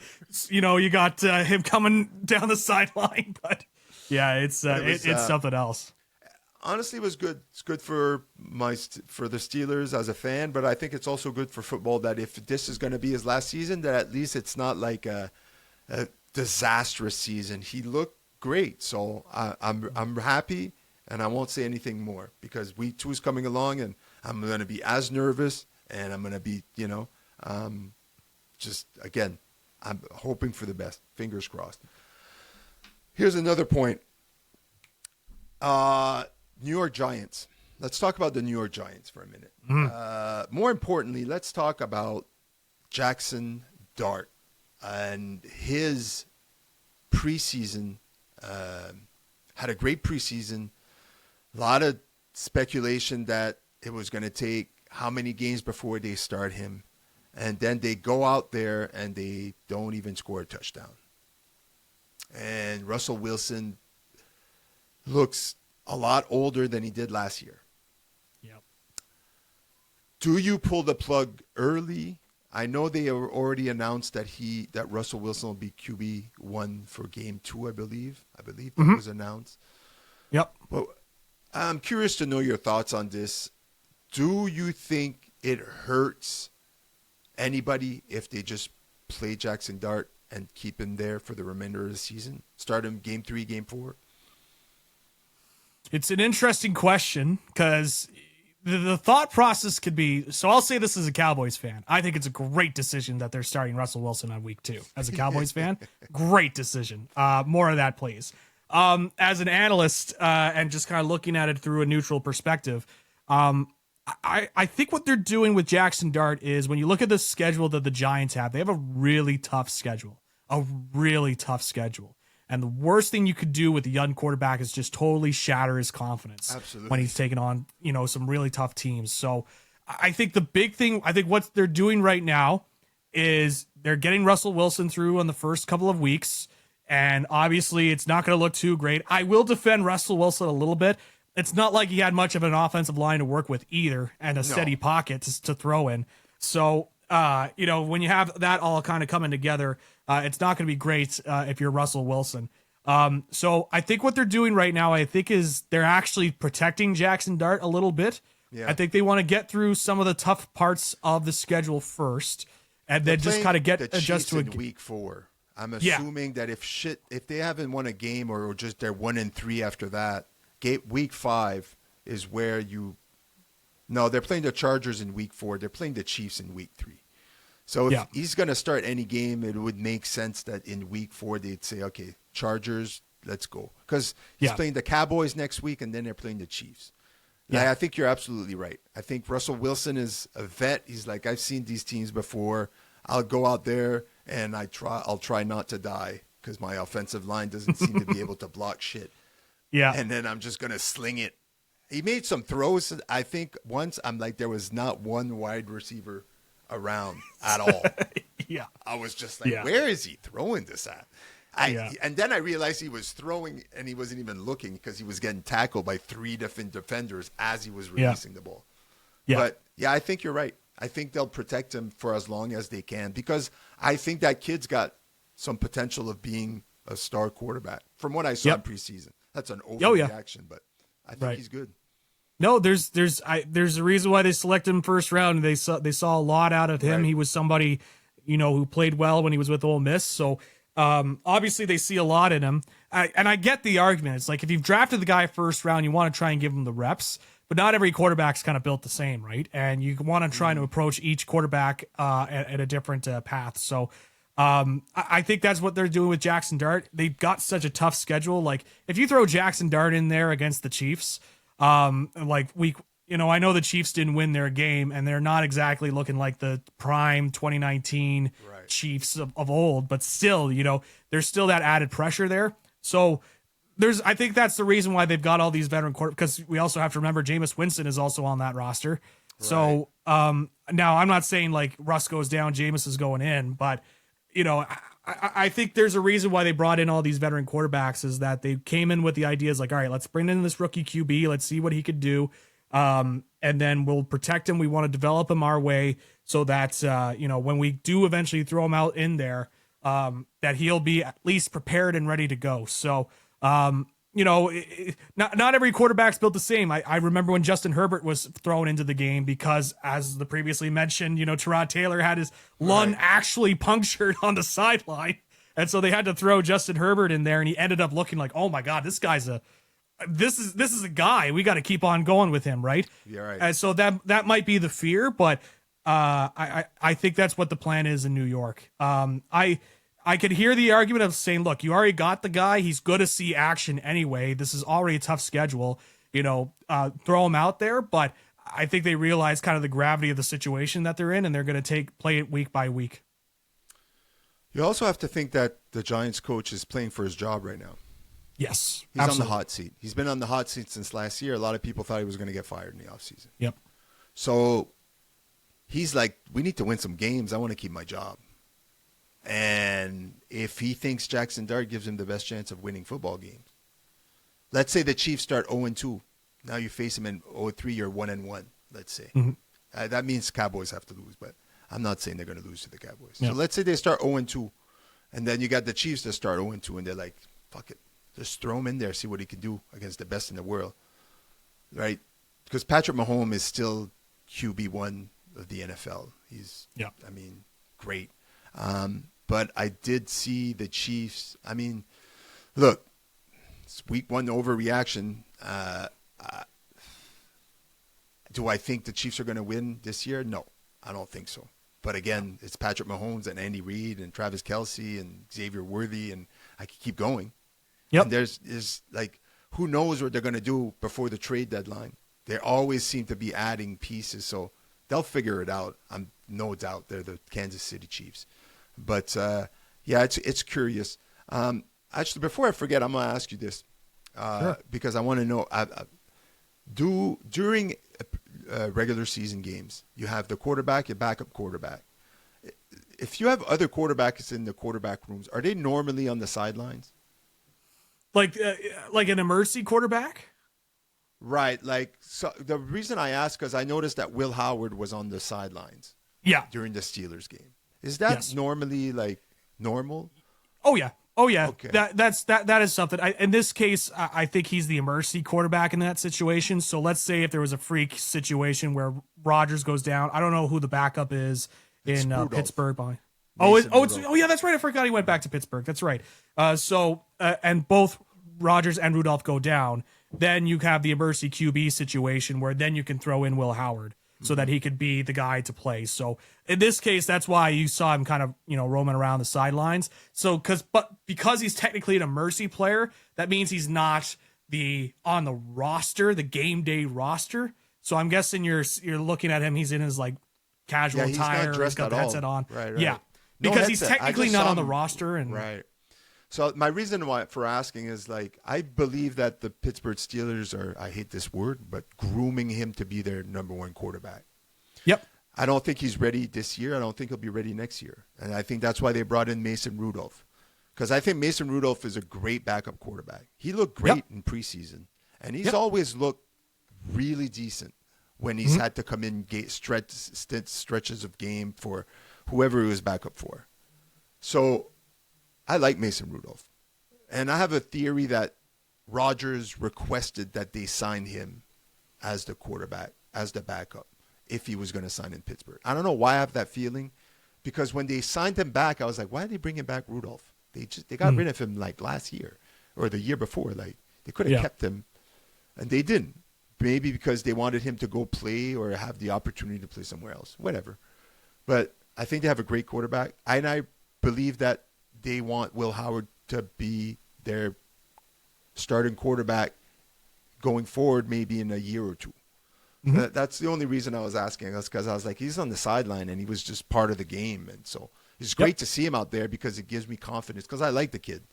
you got him coming down the sideline. But yeah, it's something else. Honestly, it was good. It's good for the Steelers as a fan, but I think it's also good for football that if this is going to be his last season, that at least it's not like a disastrous season. He looked great, so I'm happy, and I won't say anything more because week 2 is coming along, and I'm going to be as nervous, and I'm going to be, just again, I'm hoping for the best. Fingers crossed. Here's another point. New York Giants. Let's talk about the New York Giants for a minute. More importantly, let's talk about Jackson Dart and his preseason. Had a great preseason. A lot of speculation that it was going to take how many games before they start him. And then they go out there and they don't even score a touchdown. And Russell Wilson looks a lot older than he did last year. Yep. Do you pull the plug early? I know they already announced that Russell Wilson will be QB1 for game 2, I believe. I believe that was announced. Yep. But I'm curious to know your thoughts on this. Do you think it hurts anybody if they just play Jackson Dart and keep him there for the remainder of the season? Start him game 3, game 4? It's an interesting question because the thought process could be, so I'll say this as a Cowboys fan. I think it's a great decision that they're starting Russell Wilson on week 2. As a Cowboys fan, great decision. More of that, please. As an analyst and just kind of looking at it through a neutral perspective, I think what they're doing with Jackson Dart is when you look at the schedule that the Giants have, they have a really tough schedule. And the worst thing you could do with a young quarterback is just totally shatter his confidence. Absolutely. When he's taking on, some really tough teams. So I think the big thing, what they're doing right now is they're getting Russell Wilson through on the first couple of weeks. And obviously it's not going to look too great. I will defend Russell Wilson a little bit. It's not like he had much of an offensive line to work with either and a steady pocket to throw in. So, when you have that all kind of coming together, it's not going to be great if you're Russell Wilson. So I think what they're doing right now, is they're actually protecting Jackson Dart a little bit. Yeah. I think they want to get through some of the tough parts of the schedule first, and then just kind of adjust to week 4. I'm assuming that if they haven't won a game or just they're 1-3 after that, week 5 is where they're playing the Chargers in week 4. They're playing the Chiefs in week 3. So if he's going to start any game, it would make sense that in week 4 they'd say, okay, Chargers, let's go. Because he's playing the Cowboys next week and then they're playing the Chiefs. Yeah. I think you're absolutely right. I think Russell Wilson is a vet. He's like, I've seen these teams before. I'll go out there and I'll try not to die because my offensive line doesn't seem to be able to block shit. Yeah. And then I'm just going to sling it. He made some throws. I think once there was not one wide receiver around at all. Yeah. I was just like, where is he throwing this at? And then I realized he was throwing and he wasn't even looking because he was getting tackled by 3 different defenders as he was releasing the ball. Yeah. But I think you're right. I think they'll protect him for as long as they can because I think that kid's got some potential of being a star quarterback from what I saw in preseason. That's an overreaction, but I think he's good. No, there's a reason why they selected him first round. They saw a lot out of him. Right. He was somebody, who played well when he was with Ole Miss. So obviously they see a lot in him. And I get the argument. It's like if you've drafted the guy first round, you want to try and give him the reps. But not every quarterback's kind of built the same, right? And you want to try to approach each quarterback at a different path. So I think that's what they're doing with Jackson Dart. They've got such a tough schedule. Like if you throw Jackson Dart in there against the Chiefs, I know the Chiefs didn't win their game and they're not exactly looking like the prime 2019 Chiefs of old, but still, there's still that added pressure there. So I think that's the reason why they've got all these veteran quarterbacks, because we also have to remember Jameis Winston is also on that roster. Right. So now I'm not saying like Russ goes down, Jameis is going in, but I think there's a reason why they brought in all these veteran quarterbacks is that they came in with the ideas like, all right, let's bring in this rookie QB. Let's see what he could do. And then we'll protect him. We want to develop him our way so that, when we do eventually throw him out in there, that he'll be at least prepared and ready to go. So, not every quarterback's built the same. I remember when Justin Herbert was thrown into the game because, as the previously mentioned, Tyrod Taylor had his lung actually punctured on the sideline. And so they had to throw Justin Herbert in there and he ended up looking like, oh my God, this is a guy. We got to keep on going with him. Right. Yeah. Right. And so that might be the fear, but, I think that's what the plan is in New York. I could hear the argument of saying, look, you already got the guy. He's good to see action anyway. This is already a tough schedule, throw him out there. But I think they realize kind of the gravity of the situation that they're in, and they're going to play it week by week. You also have to think that the Giants coach is playing for his job right now. Yes, he's absolutely on the hot seat. He's been on the hot seat since last year. A lot of people thought he was going to get fired in the offseason. Yep. So he's like, we need to win some games. I want to keep my job. And if he thinks Jackson Dart gives him the best chance of winning football games, let's say the Chiefs start 0-2. Now you face him in 0-3 or 1-1, let's say. Mm-hmm. That means Cowboys have to lose, but I'm not saying they're going to lose to the Cowboys. Yeah. So let's say they start 0-2, and then you got the Chiefs that start 0-2, and they're like, fuck it. Just throw him in there, see what he can do against the best in the world. right? Because Patrick Mahomes is still QB1 of the NFL. He's, I mean, great. But I did see the Chiefs. I mean, look, it's week 1 overreaction. Do I think the Chiefs are going to win this year? No, I don't think so. But again, it's Patrick Mahomes and Andy Reid and Travis Kelce and Xavier Worthy, and I can keep going. Yep. And there's like, who knows what they're going to do before the trade deadline? They always seem to be adding pieces, so they'll figure it out. I'm no doubt they're the Kansas City Chiefs. But yeah, it's curious. Actually, before I forget, I'm going to ask you this because I want to know. During regular season games, you have the quarterback, your backup quarterback. If you have other quarterbacks in the quarterback rooms, are they normally on the sidelines? Like an emergency quarterback? Right. Like, so the reason I ask, because I noticed that Will Howard was on the sidelines. Yeah. During the Steelers game. Is that normally like normal? Oh yeah. Okay. That is something. In this case, I think he's the emergency quarterback in that situation. So let's say if there was a freak situation where Rodgers goes down, I don't know who the backup is in Pittsburgh. Yeah, that's right. I forgot he went back to Pittsburgh. That's right. And both Rodgers and Rudolph go down. Then you have the emergency QB situation where then you can throw in Will Howard so that he could be the guy to play. So in this case, that's why you saw him kind of, roaming around the sidelines. So because he's technically an emergency player, that means he's not on the roster, the game day roster. So I'm guessing you're looking at him. He's in his like casual attire. He's got the headset on. Right. Yeah. Because he's technically not on the roster. Right. So my reason for asking is like, I believe that the Pittsburgh Steelers are, I hate this word, but grooming him to be their number 1 quarterback. Yep. I don't think he's ready this year. I don't think he'll be ready next year. And I think that's why they brought in Mason Rudolph. Because I think Mason Rudolph is a great backup quarterback. He looked great in preseason. And he's always looked really decent when he's had to come in stretches of game for whoever he was backup for. So I like Mason Rudolph. And I have a theory that Rodgers requested that they sign him as the quarterback, as the backup, if he was going to sign in Pittsburgh. I don't know why I have that feeling, because when they signed him back, I was like, why did they bring him back Rudolph? They got rid of him like last year or the year before. Like, they could have kept him, and they didn't. Maybe because they wanted him to go play or have the opportunity to play somewhere else, whatever. But I think they have a great quarterback. And I believe that they want Will Howard to be their starting quarterback going forward, maybe in a year or two. That's the only reason I was asking us, because I was like, he's on the sideline and he was just part of the game. And so it's great to see him out there because it gives me confidence, because I like the kid.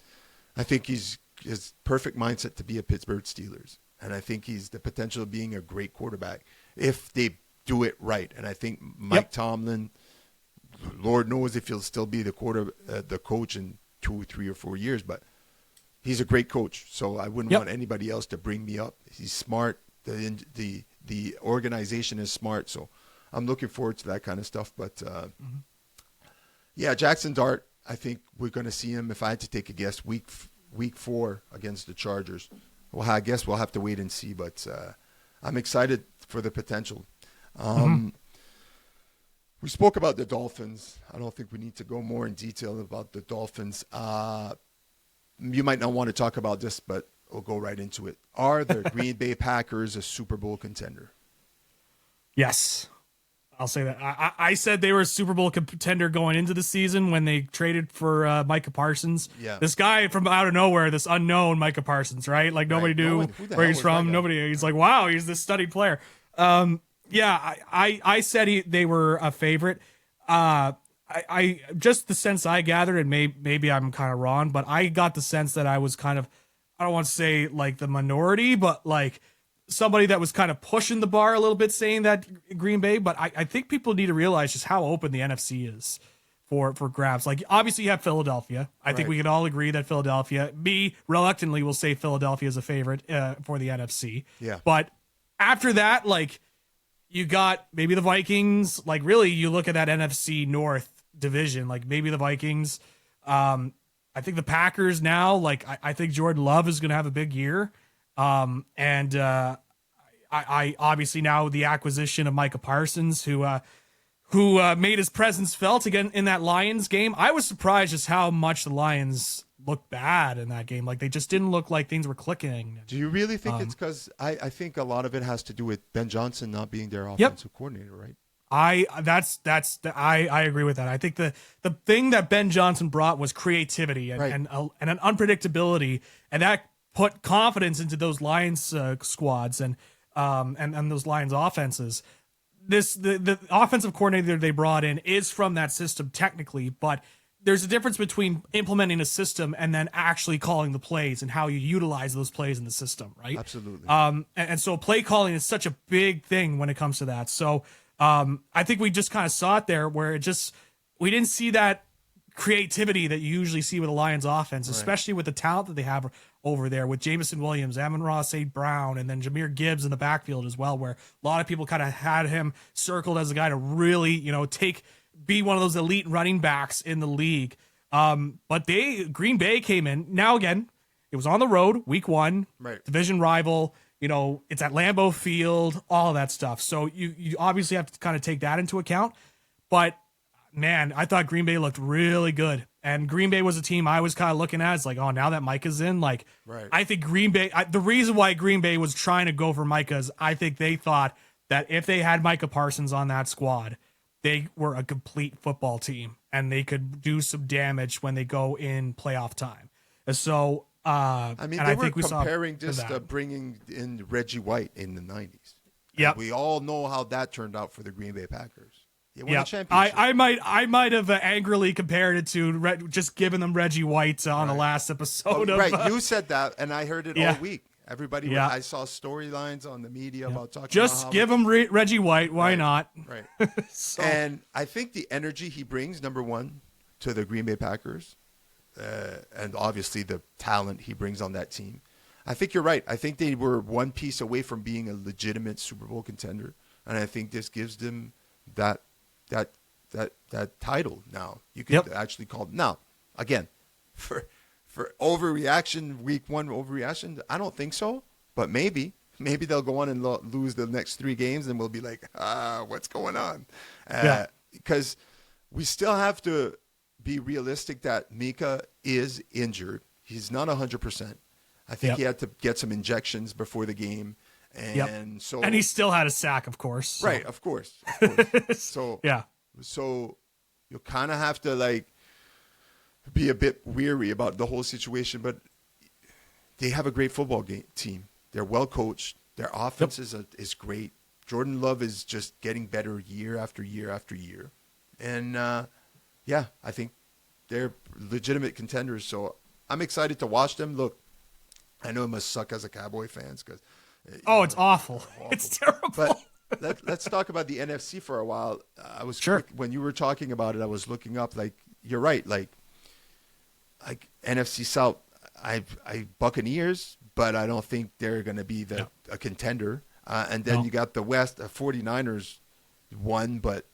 I think he's his perfect mindset to be a Pittsburgh Steelers. And I think he's the potential of being a great quarterback if they do it right. And I think Mike Tomlin, Lord knows if he'll still be the coach in 2, 3, or 4 years, but he's a great coach. So I wouldn't want anybody else to bring me up. He's smart. The organization is smart. So I'm looking forward to that kind of stuff. But yeah, Jackson Dart, I think we're going to see him, if I had to take a guess, week 4 against the Chargers. Well, I guess we'll have to wait and see, but I'm excited for the potential. We spoke about the Dolphins. I don't think we need to go more in detail about the Dolphins. You might not want to talk about this, but we'll go right into it. Are the Green Bay Packers a Super Bowl contender? Yes. I'll say that. I said they were a Super Bowl contender going into the season when they traded for Micah Parsons. Yeah. This guy from out of nowhere, this unknown Micah Parsons, right? Like nobody knew where he's from. Nobody. He's like, wow, he's this studied player. Yeah, I said they were a favorite. I just the sense I gathered, and maybe I'm kind of wrong, but I got the sense that I was kind of, I don't want to say like the minority, but like somebody that was kind of pushing the bar a little bit, saying that Green Bay. But I think people need to realize just how open the NFC is for grabs. Like obviously you have Philadelphia. I think we can all agree that Philadelphia, me reluctantly will say Philadelphia is a favorite for the NFC. Yeah. But after that, like you got maybe the Vikings. Like really, you look at that NFC North division, like maybe the Vikings. I think the Packers now, like I think Jordan Love is going to have a big year. And I I obviously now the acquisition of Micah Parsons, who made his presence felt again in that Lions game. I was surprised just how much the Lions looked bad in that game. Like they just didn't look like things were clicking. Do you really think it's because I think a lot of it has to do with Ben Johnson not being their offensive coordinator, right? I agree with that. I think the thing that Ben Johnson brought was creativity and an unpredictability, and that put confidence into those Lions squads and those Lions offenses. The offensive coordinator they brought in is from that system technically, but there's a difference between implementing a system and then actually calling the plays and how you utilize those plays in the system, right? Absolutely. And so play calling is such a big thing when it comes to that. So I think we just kind of saw it there where we didn't see that creativity that you usually see with the Lions offense, especially with the talent that they have over there with Jameson Williams, Amon-Ra St. Brown, and then Jahmyr Gibbs in the backfield as well, where a lot of people kind of had him circled as a guy to really, be one of those elite running backs in the league. But Green Bay came in. Now again, it was on the road, week 1, division rival. It's at Lambeau Field, all of that stuff. So you obviously have to kind of take that into account. But man, I thought Green Bay looked really good. And Green Bay was a team I was kind of looking at. It's like, oh, now that Micah's in, I think Green Bay, the reason why Green Bay was trying to go for Micah is I think they thought that if they had Micah Parsons on that squad, they were a complete football team and they could do some damage when they go in playoff time. So, they were comparing just bringing in Reggie White in the 90s. Yeah, we all know how that turned out for the Green Bay Packers. They won a championship. I might have angrily compared it to just giving them Reggie White on the last episode. You said that, and I heard it all week. Everybody, I saw storylines on the media about talking. Just give him Reggie White. Why not? Right. And I think the energy he brings, number one, to the Green Bay Packers, and obviously the talent he brings on that team. I think you're right. I think they were one piece away from being a legitimate Super Bowl contender, and I think this gives them that title now. You can actually call now again for overreaction, week 1 overreaction. I don't think so, but maybe they'll go on and lose the next 3 games, and we'll be like, what's going on? Because we still have to be realistic that Micah is injured. He's not 100%. I think he had to get some injections before the game. And he still had a sack, of course. So. Right, of course. So you'll kind of have to be a bit weary about the whole situation, but they have a great football team. They're well coached. Their offense is great. Jordan Love is just getting better year after year after year. And I think they're legitimate contenders. So I'm excited to watch them. Look, I know it must suck as a Cowboy fans because it's awful. It's terrible. But let's talk about the NFC for a while. I was when you were talking about it, I was looking up. You're right. Like NFC South, I Buccaneers, but I don't think they're going to be a contender. And then you got the West, 49ers won, but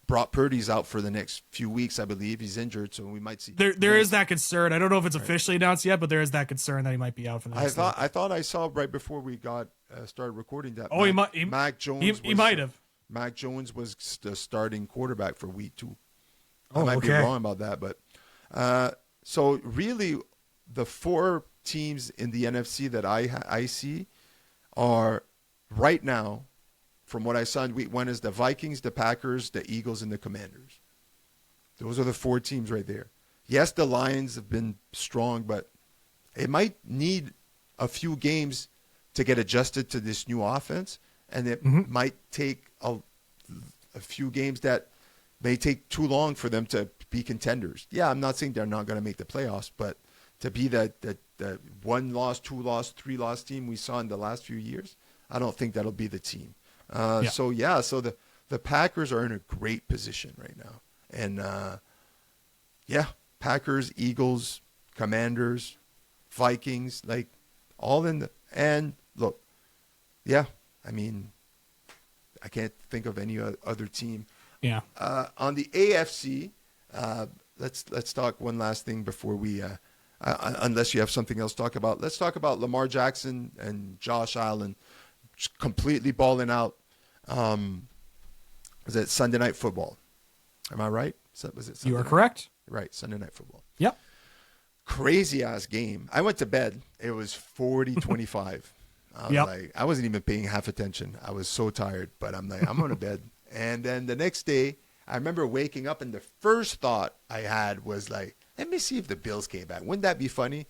Brock Purdy's out for the next few weeks, I believe. He's injured, so we might see. There is that concern. I don't know if it's officially announced yet, but there is that concern that he might be out for the next. I thought I saw right before we started recording that. Mac Jones. He might have. Mac Jones was the starting quarterback for week 2. I might be wrong about that, but so really, the 4 teams in the NFC that I see are right now, from what I saw in week 1, is the Vikings, the Packers, the Eagles, and the Commanders. Those are the 4 teams right there. Yes, the Lions have been strong, but it might need a few games to get adjusted to this new offense, and it might take a few games that may take too long for them to be contenders. Yeah, I'm not saying they're not going to make the playoffs, but to be the 1-loss, 2-loss, 3-loss team we saw in the last few years, I don't think that'll be the team. So the Packers are in a great position right now. And, Packers, Eagles, Commanders, Vikings, all in and look, I mean, I can't think of any other team. Yeah. On the AFC, let's talk one last thing before we, unless you have something else to talk about. Let's talk about Lamar Jackson and Josh Allen just completely balling out. Was it Sunday Night Football? Am I right? Was it Sunday You are night? correct. Right, Sunday Night Football. Yep. Crazy ass game. I went to bed. It was 40-25. I was like, I wasn't even paying half attention. I was so tired, but I'm like, I'm going to bed. And then the next day, I remember waking up, and the first thought I had was like, let me see if the Bills came back. Wouldn't that be funny?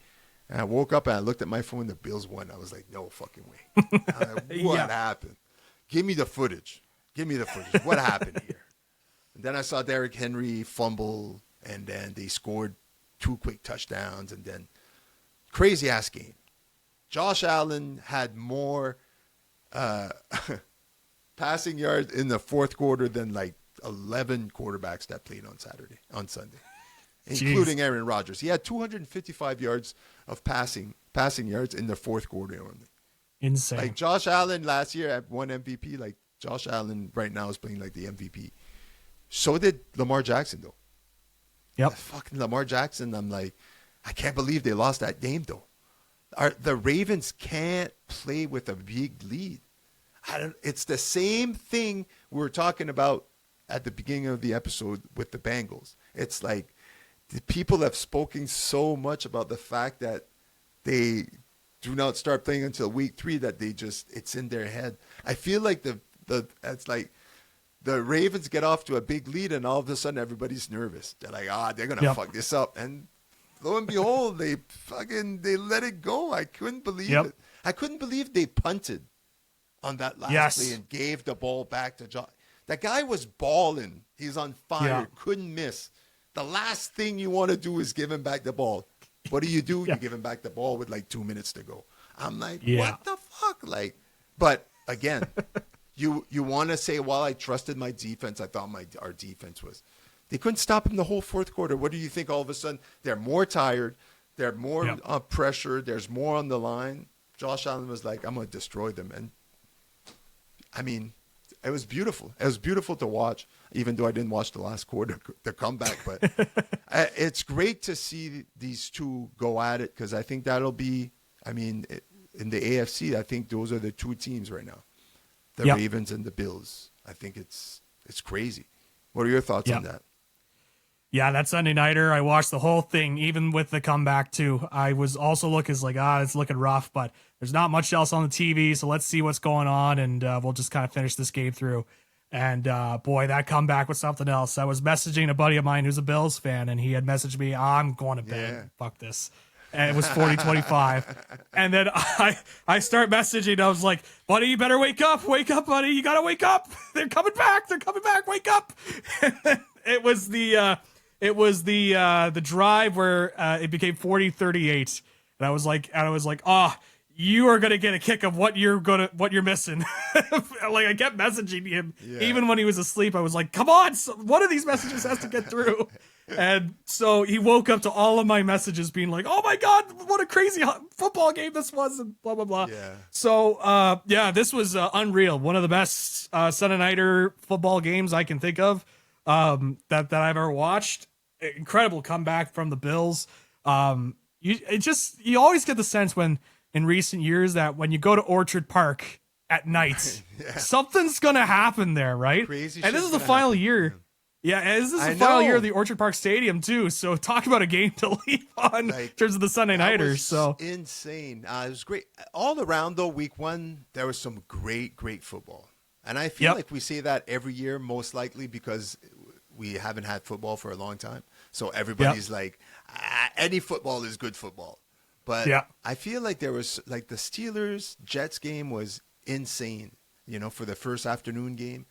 And I woke up and I looked at my phone. The Bills won. I was like, no fucking way. I was like, what happened? Give me the footage. Give me the footage. What happened here? And then I saw Derrick Henry fumble, and then they scored 2 quick touchdowns, and then crazy ass game. Josh Allen had more passing yards in the fourth quarter than like 11 quarterbacks that played on Sunday, including Aaron Rodgers. He had 255 yards of passing yards in the fourth quarter only. Insane. Like Josh Allen last year at one MVP, like Josh Allen right now is playing like the MVP. So did Lamar Jackson, though. Yep. Fucking Lamar Jackson, I'm like, I can't believe they lost that game, though. The Ravens can't play with a big lead. It's the same thing we were talking about at the beginning of the episode with the Bengals. It's like the people have spoken so much about the fact that they do not start playing until week 3 that it's in their head. I feel like it's like the Ravens get off to a big lead, and all of a sudden everybody's nervous. They're like, they're gonna fuck this up, and lo and behold, they let it go. I couldn't believe it. I couldn't believe they punted on that last play and gave the ball back to Josh. That guy was balling. He's on fire. Couldn't miss. The last thing you want to do is give him back the ball. What do? You give him back the ball with like 2 minutes to go. I'm like, what the fuck? Like, but again, you want to say, well, I trusted my defense. I thought our defense was. They couldn't stop him the whole fourth quarter. What do you think? All of a sudden, they're more tired. They're more pressure. There's more on the line. Josh Allen was like, I'm going to destroy them. And, I mean, it was beautiful. It was beautiful to watch, even though I didn't watch the last quarter, the comeback. But it's great to see these two go at it, because I think that'll be, in the AFC, I think those are the two teams right now, the Ravens and the Bills. I think it's crazy. What are your thoughts on that? Yeah, that Sunday nighter, I watched the whole thing, even with the comeback too. I was also looking it's looking rough, but there's not much else on the TV, so let's see what's going on, and we'll just kind of finish this game through. And boy, that comeback was something else. I was messaging a buddy of mine who's a Bills fan, and he had messaged me, I'm going to bed. Fuck this. And it was 40-25. And then I start messaging. I was like, buddy, you better wake up. Wake up, buddy. You got to wake up. They're coming back. Wake up. And then it was the drive where it became 40-38. And I was like, you are going to get a kick of what you're missing. Like, I kept messaging him even when he was asleep. I was like, come on, one of these messages has to get through. And so he woke up to all of my messages being like, oh my God, what a crazy football game this was, and blah, blah, blah. Yeah. So, this was unreal. One of the best Sunday nighter football games I can think of that I've ever watched. Incredible comeback from the Bills. You always get the sense in recent years that when you go to Orchard Park at night, something's going to happen there, right? Crazy. And this is the final year. Yeah, and this is the final year of the Orchard Park Stadium too. So talk about a game to leave on in terms of the Sunday nighters. So insane. It was great all around though. Week 1, there was some great football, and I feel like we say that every year, most likely because we haven't had football for a long time. So everybody's like, any football is good football. But I feel like there was like the Steelers-Jets game was insane. For the first afternoon game.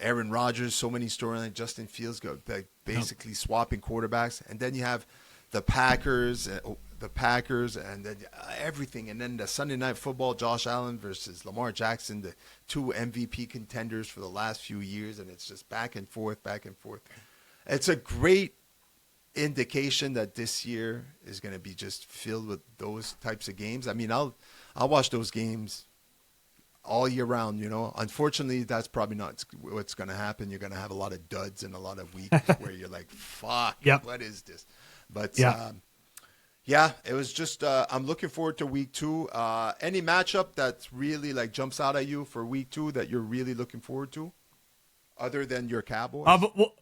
Aaron Rodgers, so many storylines. Justin Fields basically swapping quarterbacks, and then you have the Packers, and then everything, and then the Sunday Night Football, Josh Allen versus Lamar Jackson, the two MVP contenders for the last few years, and it's just back and forth. It's a great indication that this year is going to be just filled with those types of games. I'll watch those games all year round, Unfortunately, that's probably not what's going to happen. You're going to have a lot of duds and a lot of weeks where you're like, fuck, what is this? But, Yeah, it was just I'm looking forward to week 2. Any matchup that's really like jumps out at you for week 2 that you're really looking forward to, other than your Cowboys? Well,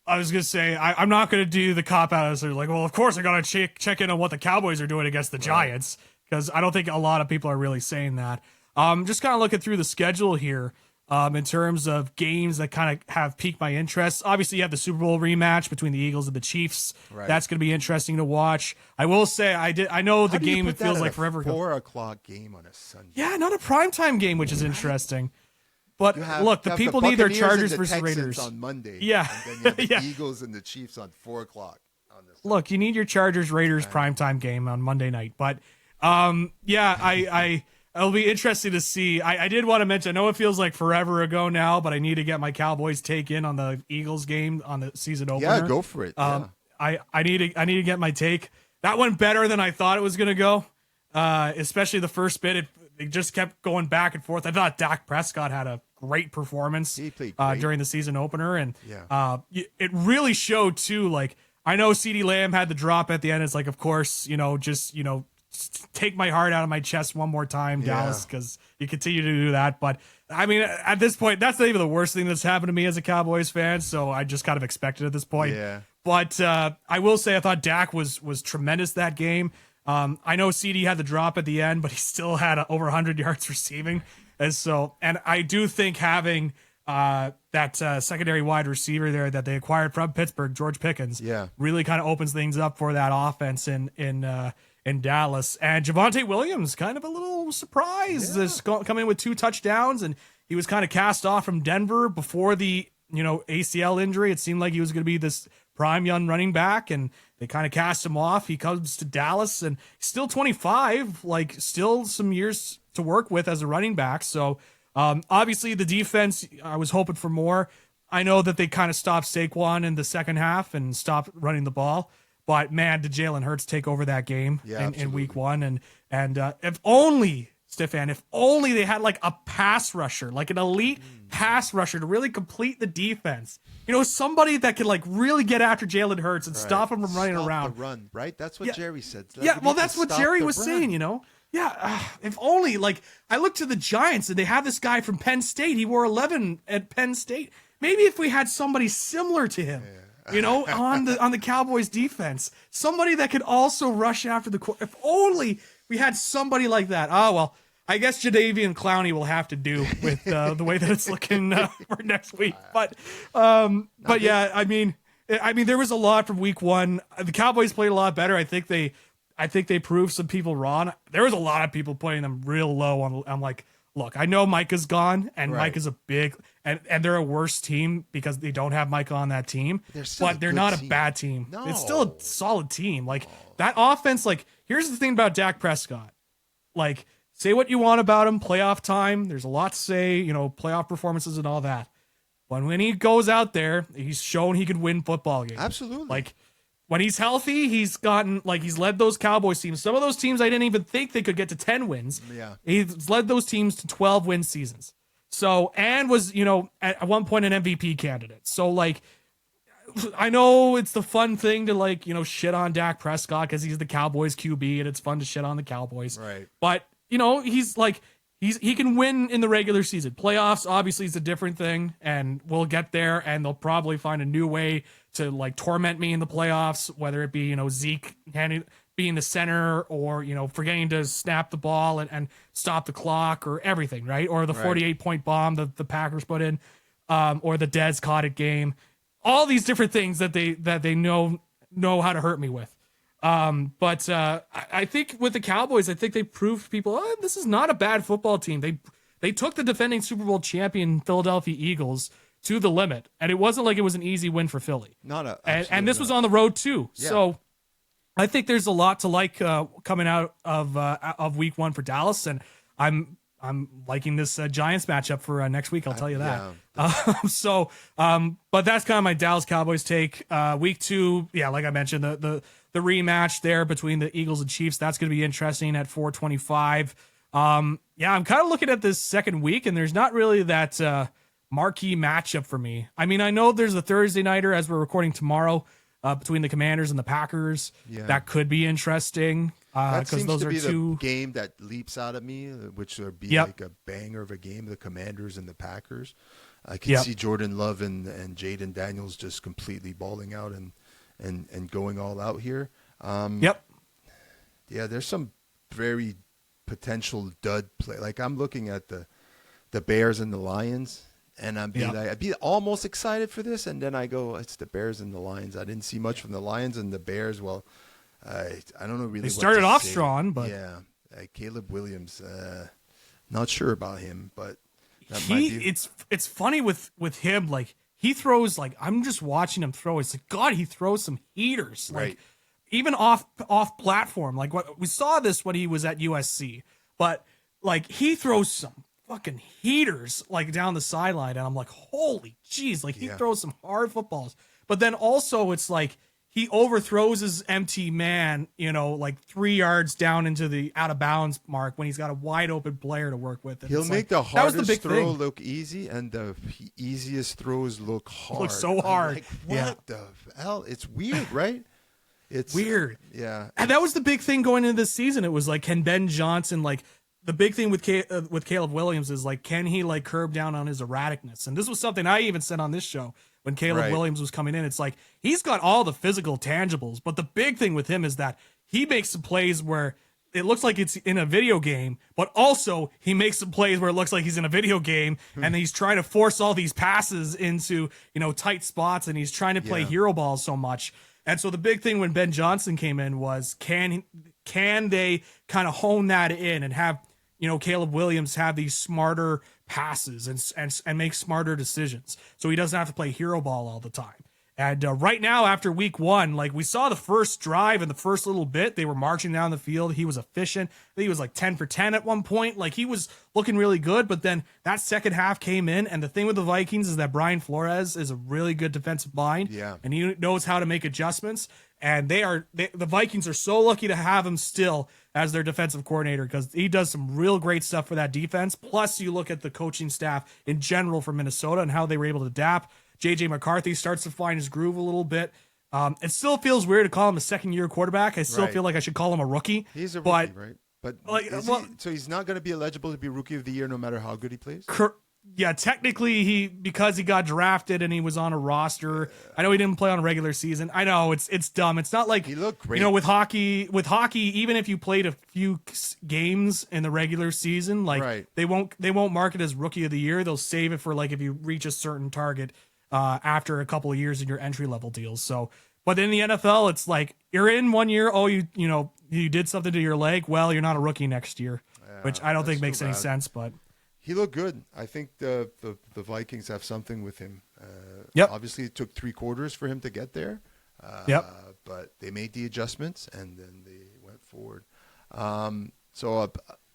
I was gonna say I'm not gonna do the cop out as like, well, of course I gotta check in on what the Cowboys are doing against the Giants, because I don't think a lot of people are really saying that. Just kind of looking through the schedule here. In terms of games that kind of have piqued my interest. Obviously, you have the Super Bowl rematch between the Eagles and the Chiefs. Right. That's going to be interesting to watch. I will say, I know the game, it feels like forever ago. 4:00 game on a Sunday. Yeah, not a primetime game, which is interesting. But look, the people the need their Buccaneers Chargers and the versus Texans Raiders on Monday. Yeah, and then you have the yeah. Eagles and the Chiefs on 4:00 on this. Look, you need your Chargers Raiders primetime game on Monday night. But yeah, it'll be interesting to see. I did want to mention, I know it feels like forever ago now, but I need to get my Cowboys take in on the Eagles game on the season opener. Yeah, go for it. I need to get my take. That went better than I thought it was going to go. Especially the first bit. It just kept going back and forth. I thought Dak Prescott had a great performance He played great. during the season opener. And it really showed too. Like, I know CeeDee Lamb had the drop at the end. It's like, of course, take my heart out of my chest one more time, Dallas, because you continue to do that. But I mean, at this point, that's not even the worst thing that's happened to me as a Cowboys fan. So I just kind of expected at this point. Yeah. But I will say, I thought Dak was tremendous that game. I know CD had the drop at the end, but he still had over 100 yards receiving. And I do think having that secondary wide receiver there that they acquired from Pittsburgh, George Pickens, really kind of opens things up for that offense in Dallas. And Javonte Williams, kind of a little surprise, coming in with 2 touchdowns, and he was kind of cast off from Denver before the ACL injury. It seemed like he was going to be this prime young running back, and they kind of cast him off. He comes to Dallas, and he's still 25, like still some years to work with as a running back. So obviously the defense, I was hoping for more. I know that they kind of stopped Saquon in the second half and stopped running the ball. But man, did Jalen Hurts take over that game in week 1? And if only, Stefan, if only they had like a pass rusher, like an elite pass rusher to really complete the defense. Somebody that could like really get after Jalen Hurts and stop him from running around. The run, right? That's what Jerry said. That's what Jerry was saying, Yeah, if only, like, I look to the Giants and they have this guy from Penn State. He wore 11 at Penn State. Maybe if we had somebody similar to him. On the Cowboys defense, somebody that could also rush after the. If only we had somebody like that. Oh well, I guess Jadeveon Clowney will have to do with the way that it's looking for next week. But yeah, I mean, there was a lot from week 1. The Cowboys played a lot better. I think they proved some people wrong. There was a lot of people putting them real low. I'm like, look, I know Micah's gone, and Micah's a big, and they're a worse team because they don't have Micah on that team, but they're not a bad team. No. It's still a solid team. Like, that offense, like, here's the thing about Dak Prescott. Like, say what you want about him, playoff time, there's a lot to say, playoff performances and all that. But when he goes out there, he's shown he can win football games. Absolutely. Like, when he's healthy, he's led those Cowboys teams. Some of those teams I didn't even think they could get to 10 wins. Yeah. He's led those teams to 12 win seasons. So, and was, at one point an MVP candidate. So, like, I know it's the fun thing to, like, shit on Dak Prescott because he's the Cowboys QB and it's fun to shit on the Cowboys. Right. But, he's like, he can win in the regular season. Playoffs, obviously, is a different thing, and we'll get there, and they'll probably find a new way to, like, torment me in the playoffs, whether it be, Zeke being the center or, forgetting to snap the ball and stop the clock or everything, right? Or the 48-point bomb that the Packers put in, or the Dez caught it game. All these different things that they know how to hurt me with. But I think with the Cowboys, I think they proved people, this is not a bad football team. They took the defending Super Bowl champion Philadelphia Eagles to the limit, and it wasn't like it was an easy win for Philly. And this was on the road too. Yeah. So I think there's a lot to like coming out of week 1 for Dallas, and I'm liking this Giants matchup for next week. I'll tell you that. Yeah. But that's kind of my Dallas Cowboys take. Week 2, yeah, like I mentioned, the rematch there between the Eagles and Chiefs. That's going to be interesting at 4:25. I'm kind of looking at this second week, and there's not really that marquee matchup for me. I mean, I know there's a Thursday nighter as we're recording tomorrow between the Commanders and the Packers. Yeah. That could be interesting That because seems those to are be two. the game that leaps out at me, which would be Yep. like a banger of a game, the Commanders and the Packers. I can Yep. see Jordan Love and Jaden Daniels just completely balling out and going all out here. Yep. Yeah, there's some very potential dud play. Like I'm looking at the Bears and the Lions, and I'd be almost excited for this, and then I go, it's the Bears and the Lions. I didn't see much from the Lions and the Bears. Well, I don't know really. They what started to off say. strong, but yeah, Caleb Williams, not sure about him, but that might be. It's funny with him. Like he throws, like I'm just watching him throw. It's like God, he throws some heaters. Like Right. even off platform. Like what we saw this when he was at USC, but like he throws some fucking heaters like down the sideline, and I'm like, holy jeez, like he throws some hard footballs. But then also it's like he overthrows his empty man, like 3 yards down into the out of bounds mark when he's got a wide open player to work with. And He'll it's make like, the that was hardest big throw thing. look easy, and the easiest throws look hard. Look so I'm hard. like, what the hell? It's weird, right? It's Weird. Yeah. And that was the big thing going into this season. It was like, can Ben Johnson, like the big thing with Caleb Williams is like, can he like curb down on his erraticness? And this was something I even said on this show when Caleb Williams was coming in. It's like, he's got all the physical tangibles, but the big thing with him is that he makes some plays where it looks like it's in a video game, but also he makes some plays where it looks like he's in a video game and he's trying to force all these passes into, tight spots, and he's trying to play hero ball so much. And so the big thing when Ben Johnson came in was, can they kind of hone that in and have, Caleb Williams have these smarter passes and make smarter decisions, so he doesn't have to play hero ball all the time. And right now, after week 1, like we saw the first drive and the first little bit, they were marching down the field. He was efficient. I think he was like 10 for 10 at one point. Like he was looking really good. But then that second half came in. And the thing with the Vikings is that Brian Flores is a really good defensive mind. Yeah. And he knows how to make adjustments. And the Vikings are so lucky to have him still as their defensive coordinator, because he does some real great stuff for that defense. Plus, you look at the coaching staff in general for Minnesota and how they were able to adapt. JJ McCarthy starts to find his groove a little bit. It still feels weird to call him a second-year quarterback. I still feel like I should call him a rookie. He's a rookie, right? But like, so he's not going to be eligible to be Rookie of the Year no matter how good he plays? Yeah, technically because he got drafted and he was on a roster. I know he didn't play on a regular season. I know it's dumb. It's not like, he looked great. With hockey, even if you played a few games in the regular season, like they won't mark it as Rookie of the Year. They'll save it for like if you reach a certain target after a couple of years in your entry level deals. So, but in the NFL, it's like you're in 1 year. Oh, you did something to your leg. Well, you're not a rookie next year, which I don't think makes any sense. But he looked good. I think the Vikings have something with him. Obviously, it took 3 quarters for him to get there. But they made the adjustments and then they went forward.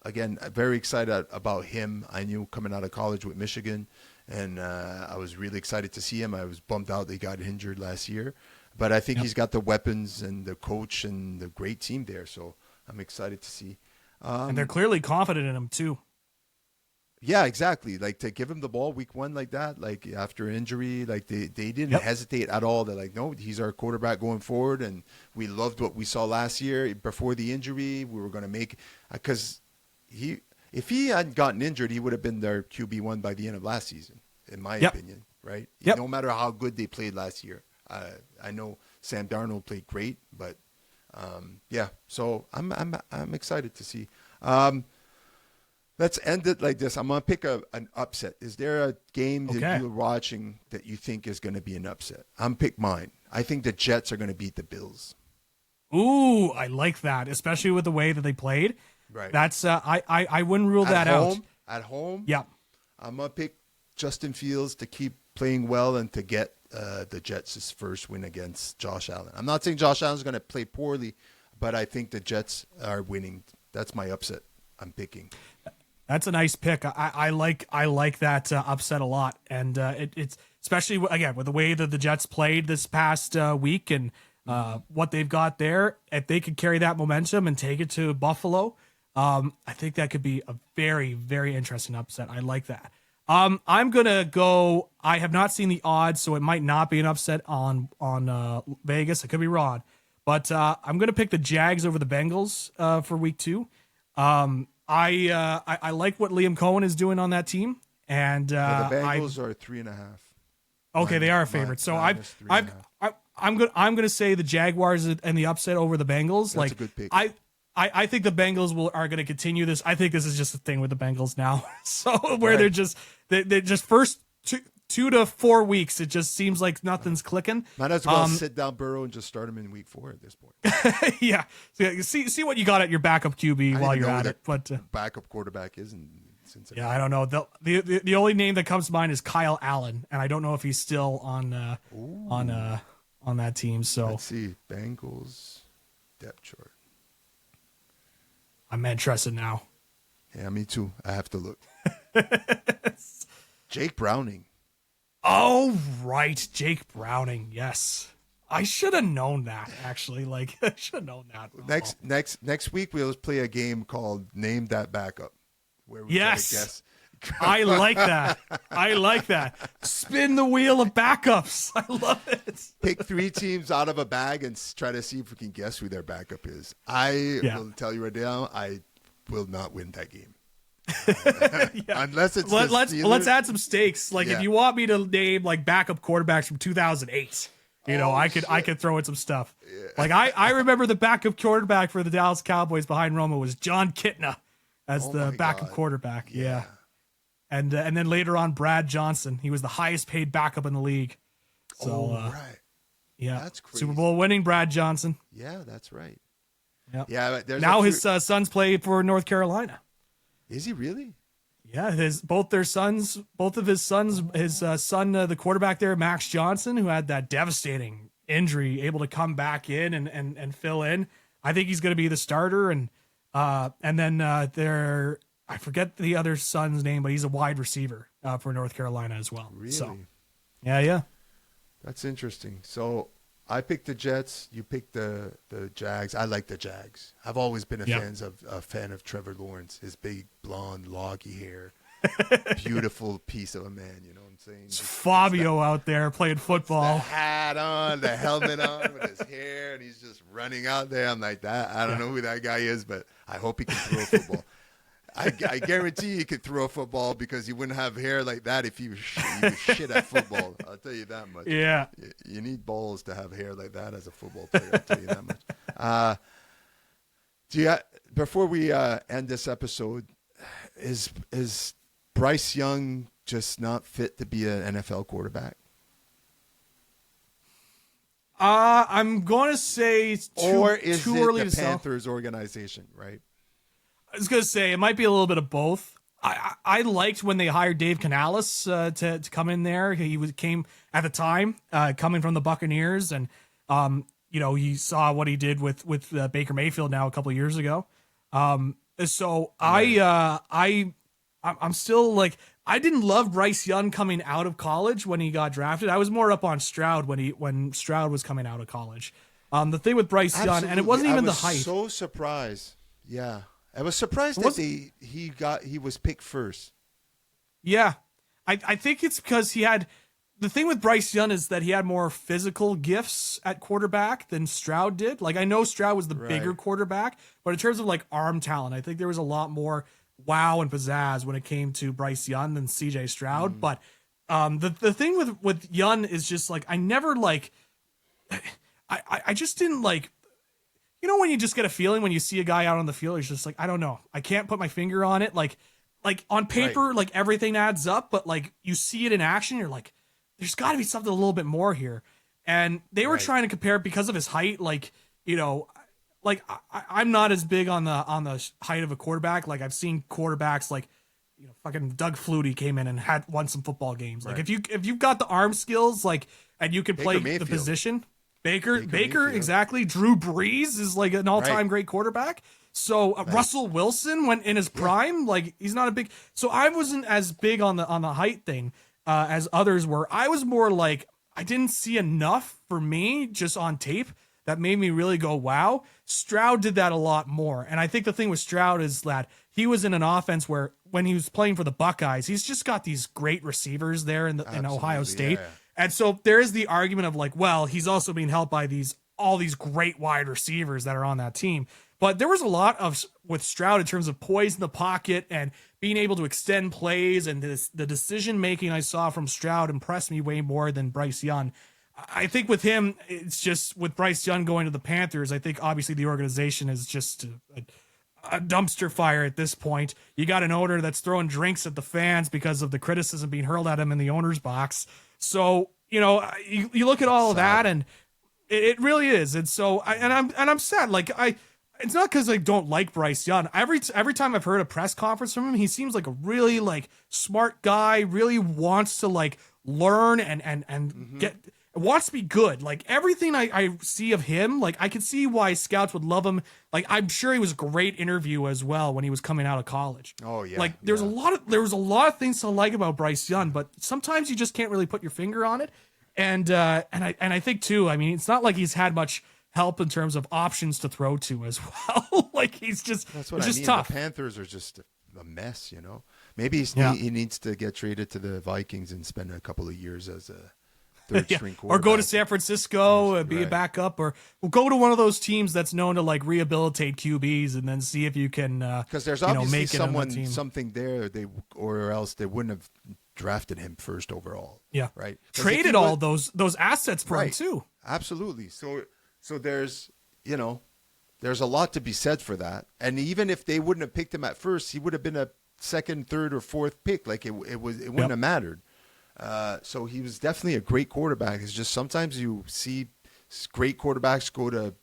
Again, very excited about him. I knew coming out of college with Michigan, and I was really excited to see him. I was bummed out they got injured last year. But I think he's got the weapons and the coach and the great team there. So I'm excited to see. And they're clearly confident in him, too. Yeah, exactly. Like to give him the ball week 1 like that, like after injury, like they didn't hesitate at all. They're like, no, he's our quarterback going forward. And we loved what we saw last year before the injury. We were going to make, because if he hadn't gotten injured, he would have been their QB1 by the end of last season, in my opinion, right? No matter how good they played last year. I know Sam Darnold played great, but so I'm excited to see. Let's end it like this. I'm going to pick an upset. Is there a game that you're watching that you think is going to be an upset? I'm pick mine. I think the Jets are going to beat the Bills. Ooh, I like that, especially with the way that they played. Right. That's I wouldn't rule that out. At home? Yeah. I'm going to pick Justin Fields to keep playing well and to get the Jets' first win against Josh Allen. I'm not saying Josh Allen's going to play poorly, but I think the Jets are winning. That's my upset I'm picking. That's a nice pick. I like that upset a lot, and it's especially again with the way that the Jets played this past week and what they've got there. If they could carry that momentum and take it to Buffalo, I think that could be a very, very interesting upset. I like that. I'm gonna go. I have not seen the odds, so it might not be an upset on Vegas. I could be wrong, but I'm gonna pick the Jags over the Bengals for week 2. I like what Liam Cohen is doing on that team, and the Bengals are 3.5. Okay, they are a favorite. So I'm gonna say the Jaguars and the upset over the Bengals. That's a good pick. I think the Bengals are going to continue this. I think this is just a thing with the Bengals now. So where they're just first 2 to 4 weeks, it just seems like nothing's clicking. Might as well sit down Burrow and just start him in week 4 at this point. Yeah. So see what you got at your backup QB while you're at it. But backup quarterback is in Cincinnati. Yeah, I don't know. The only name that comes to mind is Kyle Allen, and I don't know if he's still on that team. So let's see, Bengals depth chart. I'm interested now. Yeah, me too. I have to look. Jake Browning. Oh, right. Jake Browning. Yes. I should have known that, actually. Like, I should have known that. Next week, we'll play a game called Name That Backup. Where we try to guess. I like that. I like that. Spin the wheel of backups. I love it. Pick 3 teams out of a bag and try to see if we can guess who their backup is. I will tell you right now, I will not win that game. Unless it's let's add some stakes. Like if you want me to name like backup quarterbacks from 2008, I could throw in some stuff. Yeah. Like I remember the backup quarterback for the Dallas Cowboys behind Romo was John Kitna as the backup quarterback. Yeah. And then later on, Brad Johnson. He was the highest paid backup in the league. So, right. Yeah. That's crazy. Super Bowl winning Brad Johnson. Yeah, that's right. Yep. Yeah. Now his sons play for North Carolina. Is he really? Yeah. Both of his sons, his son, the quarterback there, Max Johnson, who had that devastating injury, able to come back in and fill in. I think he's going to be the starter. And then I forget the other son's name, but he's a wide receiver for North Carolina as well. Really? So, yeah. That's interesting. So I picked the Jets. You picked the Jags. I like the Jags. I've always been a fan of Trevor Lawrence. His big, blonde, loggy hair. Beautiful piece of a man, you know what I'm saying? It's Fabio out there playing football. The hat on, the helmet on with his hair, and he's just running out there. I'm like, that. I don't know who that guy is, but I hope he can throw football. I guarantee he could throw a football because he wouldn't have hair like that if he was shit at football. I'll tell you that much. Yeah. You need balls to have hair like that as a football player. I'll tell you that much. Before we end this episode, is Bryce Young just not fit to be an NFL quarterback? I'm going to say it's too early to tell. Panthers organization, right? I was going to say it might be a little bit of both. I liked when they hired Dave Canales to come in there. He came at the time coming from the Buccaneers, and you saw what he did with Baker Mayfield now a couple of years ago. So I'm still like, I didn't love Bryce Young coming out of college when he got drafted. I was more up on Stroud when Stroud was coming out of college. The thing with Bryce Young, and it wasn't even the height. So surprised. Yeah. I was surprised that he was picked first. Yeah. I think it's because the thing with Bryce Young is that he had more physical gifts at quarterback than Stroud did. Like, I know Stroud was the bigger quarterback, but in terms of like arm talent, I think there was a lot more wow and pizzazz when it came to Bryce Young than CJ Stroud. But the thing with Young is just like, I never like, I just didn't like, you know, when you just get a feeling when you see a guy out on the field, it's just like, I don't know. I can't put my finger on it. Like on paper, like everything adds up, but like you see it in action, you're like, there's got to be something a little bit more here. And they were trying to compare because of his height. Like, like I'm not as big on the height of a quarterback. Like I've seen quarterbacks like, fucking Doug Flutie came in and won some football games. Like if you've got the arm skills, like, and you can play the position. Baker, exactly. Drew Brees is like an all-time great quarterback. So Russell Wilson went in his prime. Like he's not a big. So I wasn't as big on the height thing as others were. I was more like I didn't see enough for me just on tape that made me really go, wow. Stroud did that a lot more. And I think the thing with Stroud is that he was in an offense where when he was playing for the Buckeyes, he's just got these great receivers there in Ohio State. Yeah. And so there is the argument of like, well, he's also being helped by all these great wide receivers that are on that team. But there was a lot of with Stroud in terms of poise in the pocket and being able to extend plays, and the decision making I saw from Stroud impressed me way more than Bryce Young. I think with him, it's just with Bryce Young going to the Panthers, I think obviously the organization is just a dumpster fire at this point. You got an owner that's throwing drinks at the fans because of the criticism being hurled at him in the owner's box. So, you look at all of that, and it really is. And so I'm sad. Like it's not because I don't like Bryce Young. Every time I've heard a press conference from him, he seems like a really like smart guy, really wants to like learn and get wants to be good. Like everything I see of him, like I can see why scouts would love him. Like I'm sure he was a great interview as well when he was coming out of college. Oh yeah. Like there was a lot of things to like about Bryce Young, but sometimes you just can't really put your finger on it. And I think too, I mean, it's not like he's had much help in terms of options to throw to as well. Like he's just, that's what it's I just mean. tough. The Panthers are just a mess, Maybe he needs to get traded to the Vikings and spend a couple of years as a third string quarterback. Or go to San Francisco, be a backup, or go to one of those teams that's known to like rehabilitate QBs and then see if you can, because there's obviously something there, or else they wouldn't have drafted him first overall. Yeah. Right. Traded all those assets for him too. Absolutely. So there's, there's a lot to be said for that. And even if they wouldn't have picked him at first, he would have been a second, third, or fourth pick. Like it wouldn't have mattered. So he was definitely a great quarterback. It's just sometimes you see great quarterbacks go to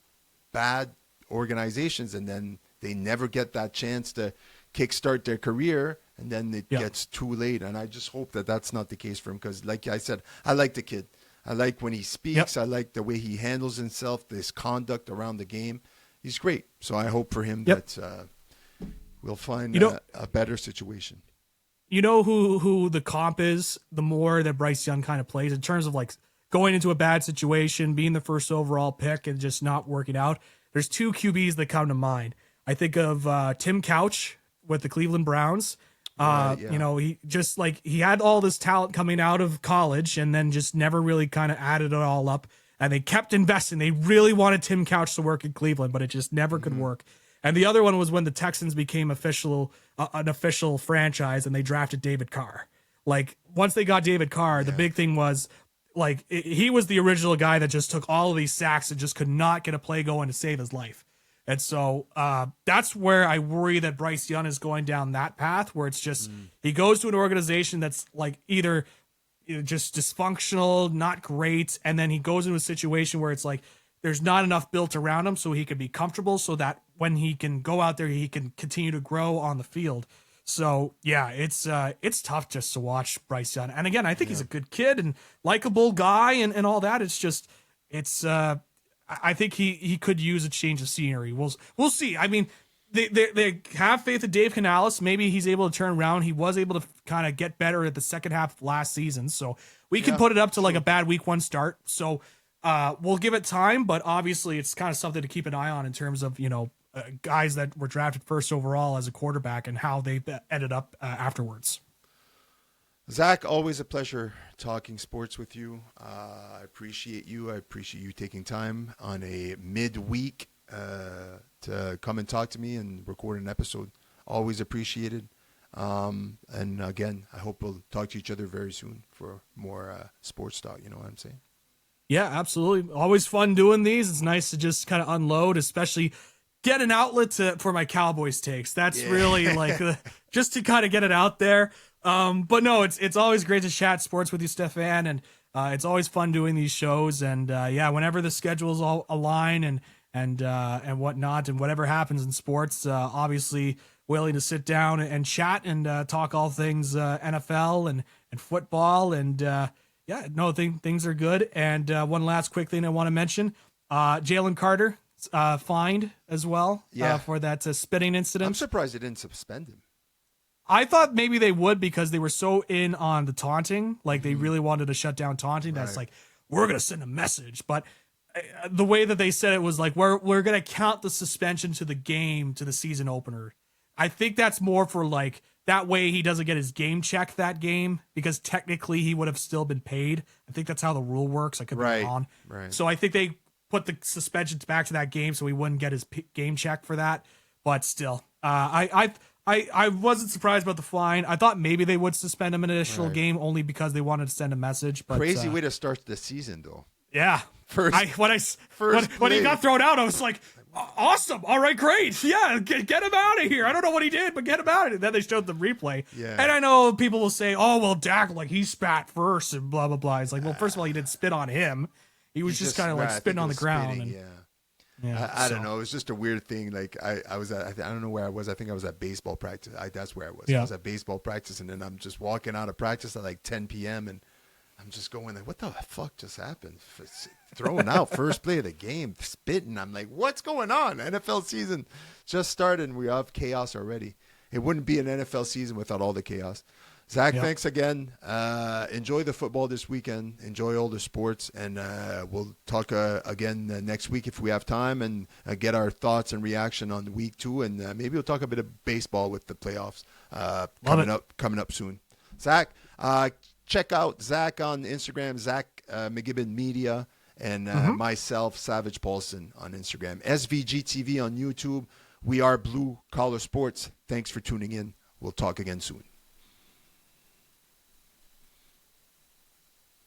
bad organizations and then they never get that chance to kickstart their career, and then it gets too late. And I just hope that that's not the case for him, because like I said, I like the kid. I like when he speaks. I like the way he handles himself, his conduct around the game. He's great. So I hope for him that we'll find a better situation. You know who the comp is, the more that Bryce Young kind of plays in terms of like going into a bad situation, being the first overall pick and just not working out. There's two QBs that come to mind. I think of Tim Couch with the Cleveland Browns. He just he had all this talent coming out of college and then just never really kind of added it all up. And they kept investing. They really wanted Tim Couch to work in Cleveland, but it just never could work. And the other one was when the Texans became an official franchise and they drafted David Carr. Like once they got David Carr, the big thing was like he was the original guy that just took all of these sacks and just could not get a play going to save his life. And so that's where I worry that Bryce Young is going down that path, where it's just he goes to an organization that's like either just dysfunctional, not great, and then he goes into a situation where it's like there's not enough built around him so he can be comfortable, so that when he can go out there, he can continue to grow on the field. So yeah, it's tough just to watch Bryce Young. And again, I think he's a good kid and likable guy and all that. It's just I think he could use a change of scenery. We'll see. I mean, they have faith in Dave Canales. Maybe he's able to turn around. He was able to kind of get better at the second half of last season. So we can put it up to like a bad week one start. So we'll give it time, but obviously it's kind of something to keep an eye on in terms of, guys that were drafted first overall as a quarterback and how they ended up afterwards. Zach, always a pleasure talking sports with you. I appreciate you. I appreciate you taking time on a midweek to come and talk to me and record an episode. Always appreciated. And again, I hope we'll talk to each other very soon for more sports talk. You know what I'm saying? Yeah, absolutely. Always fun doing these. It's nice to just kind of unload, especially get an outlet for my Cowboys takes. That's really like just to kind of get it out there. But no, it's always great to chat sports with you, Stefan, and it's always fun doing these shows. And whenever the schedules all align and whatnot, and whatever happens in sports, obviously willing to sit down and chat and talk all things NFL and football. And things are good. And one last quick thing I want to mention: Jalen Carter fined as well for that spitting incident. I'm surprised they didn't suspend him. I thought maybe they would, because they were so in on the taunting. Like they really wanted to shut down taunting. That's like, we're going to send a message. But the way that they said it was like, we're gonna count the suspension to the game, to the season opener. I think that's more for like that way he doesn't get his game check that game, because technically he would have still been paid. I think that's how the rule works. I could be wrong. Right. So I think they put the suspensions back to that game so he wouldn't get his game check for that. But still, I wasn't surprised about the fine. I thought maybe they would suspend him an additional game only because they wanted to send a message. But crazy way to start the season, though. Yeah. When he got thrown out, I was like, awesome. All right, great. Yeah, get him out of here. I don't know what he did, but get him out of here. Then they showed the replay. Yeah. And I know people will say, oh, well, Dak, like, he spat first and blah, blah, blah. It's like, well, first of all, he didn't spit on him. He was just kind of like spitting on the ground. Spitting, I don't know. It was just a weird thing. Like I was at, I don't know where I was. I think I was at baseball practice. That's where I was. Yeah. I was at baseball practice, and then I'm just walking out of practice at like 10 p.m. and I'm just going like, what the fuck just happened? Thrown out first play of the game, spitting. I'm like, what's going on? NFL season just started and we have chaos already. It wouldn't be an NFL season without all the chaos. Zach, thanks again. Enjoy the football this weekend. Enjoy all the sports. And we'll talk again next week if we have time, and get our thoughts and reaction on week 2. And maybe we'll talk a bit of baseball with the playoffs coming up soon. Zach, check out Zach on Instagram, Zach McGibbon Media, and myself, Savage Paulson, on Instagram. SVGTV on YouTube. We are Blue Collar Sports. Thanks for tuning in. We'll talk again soon.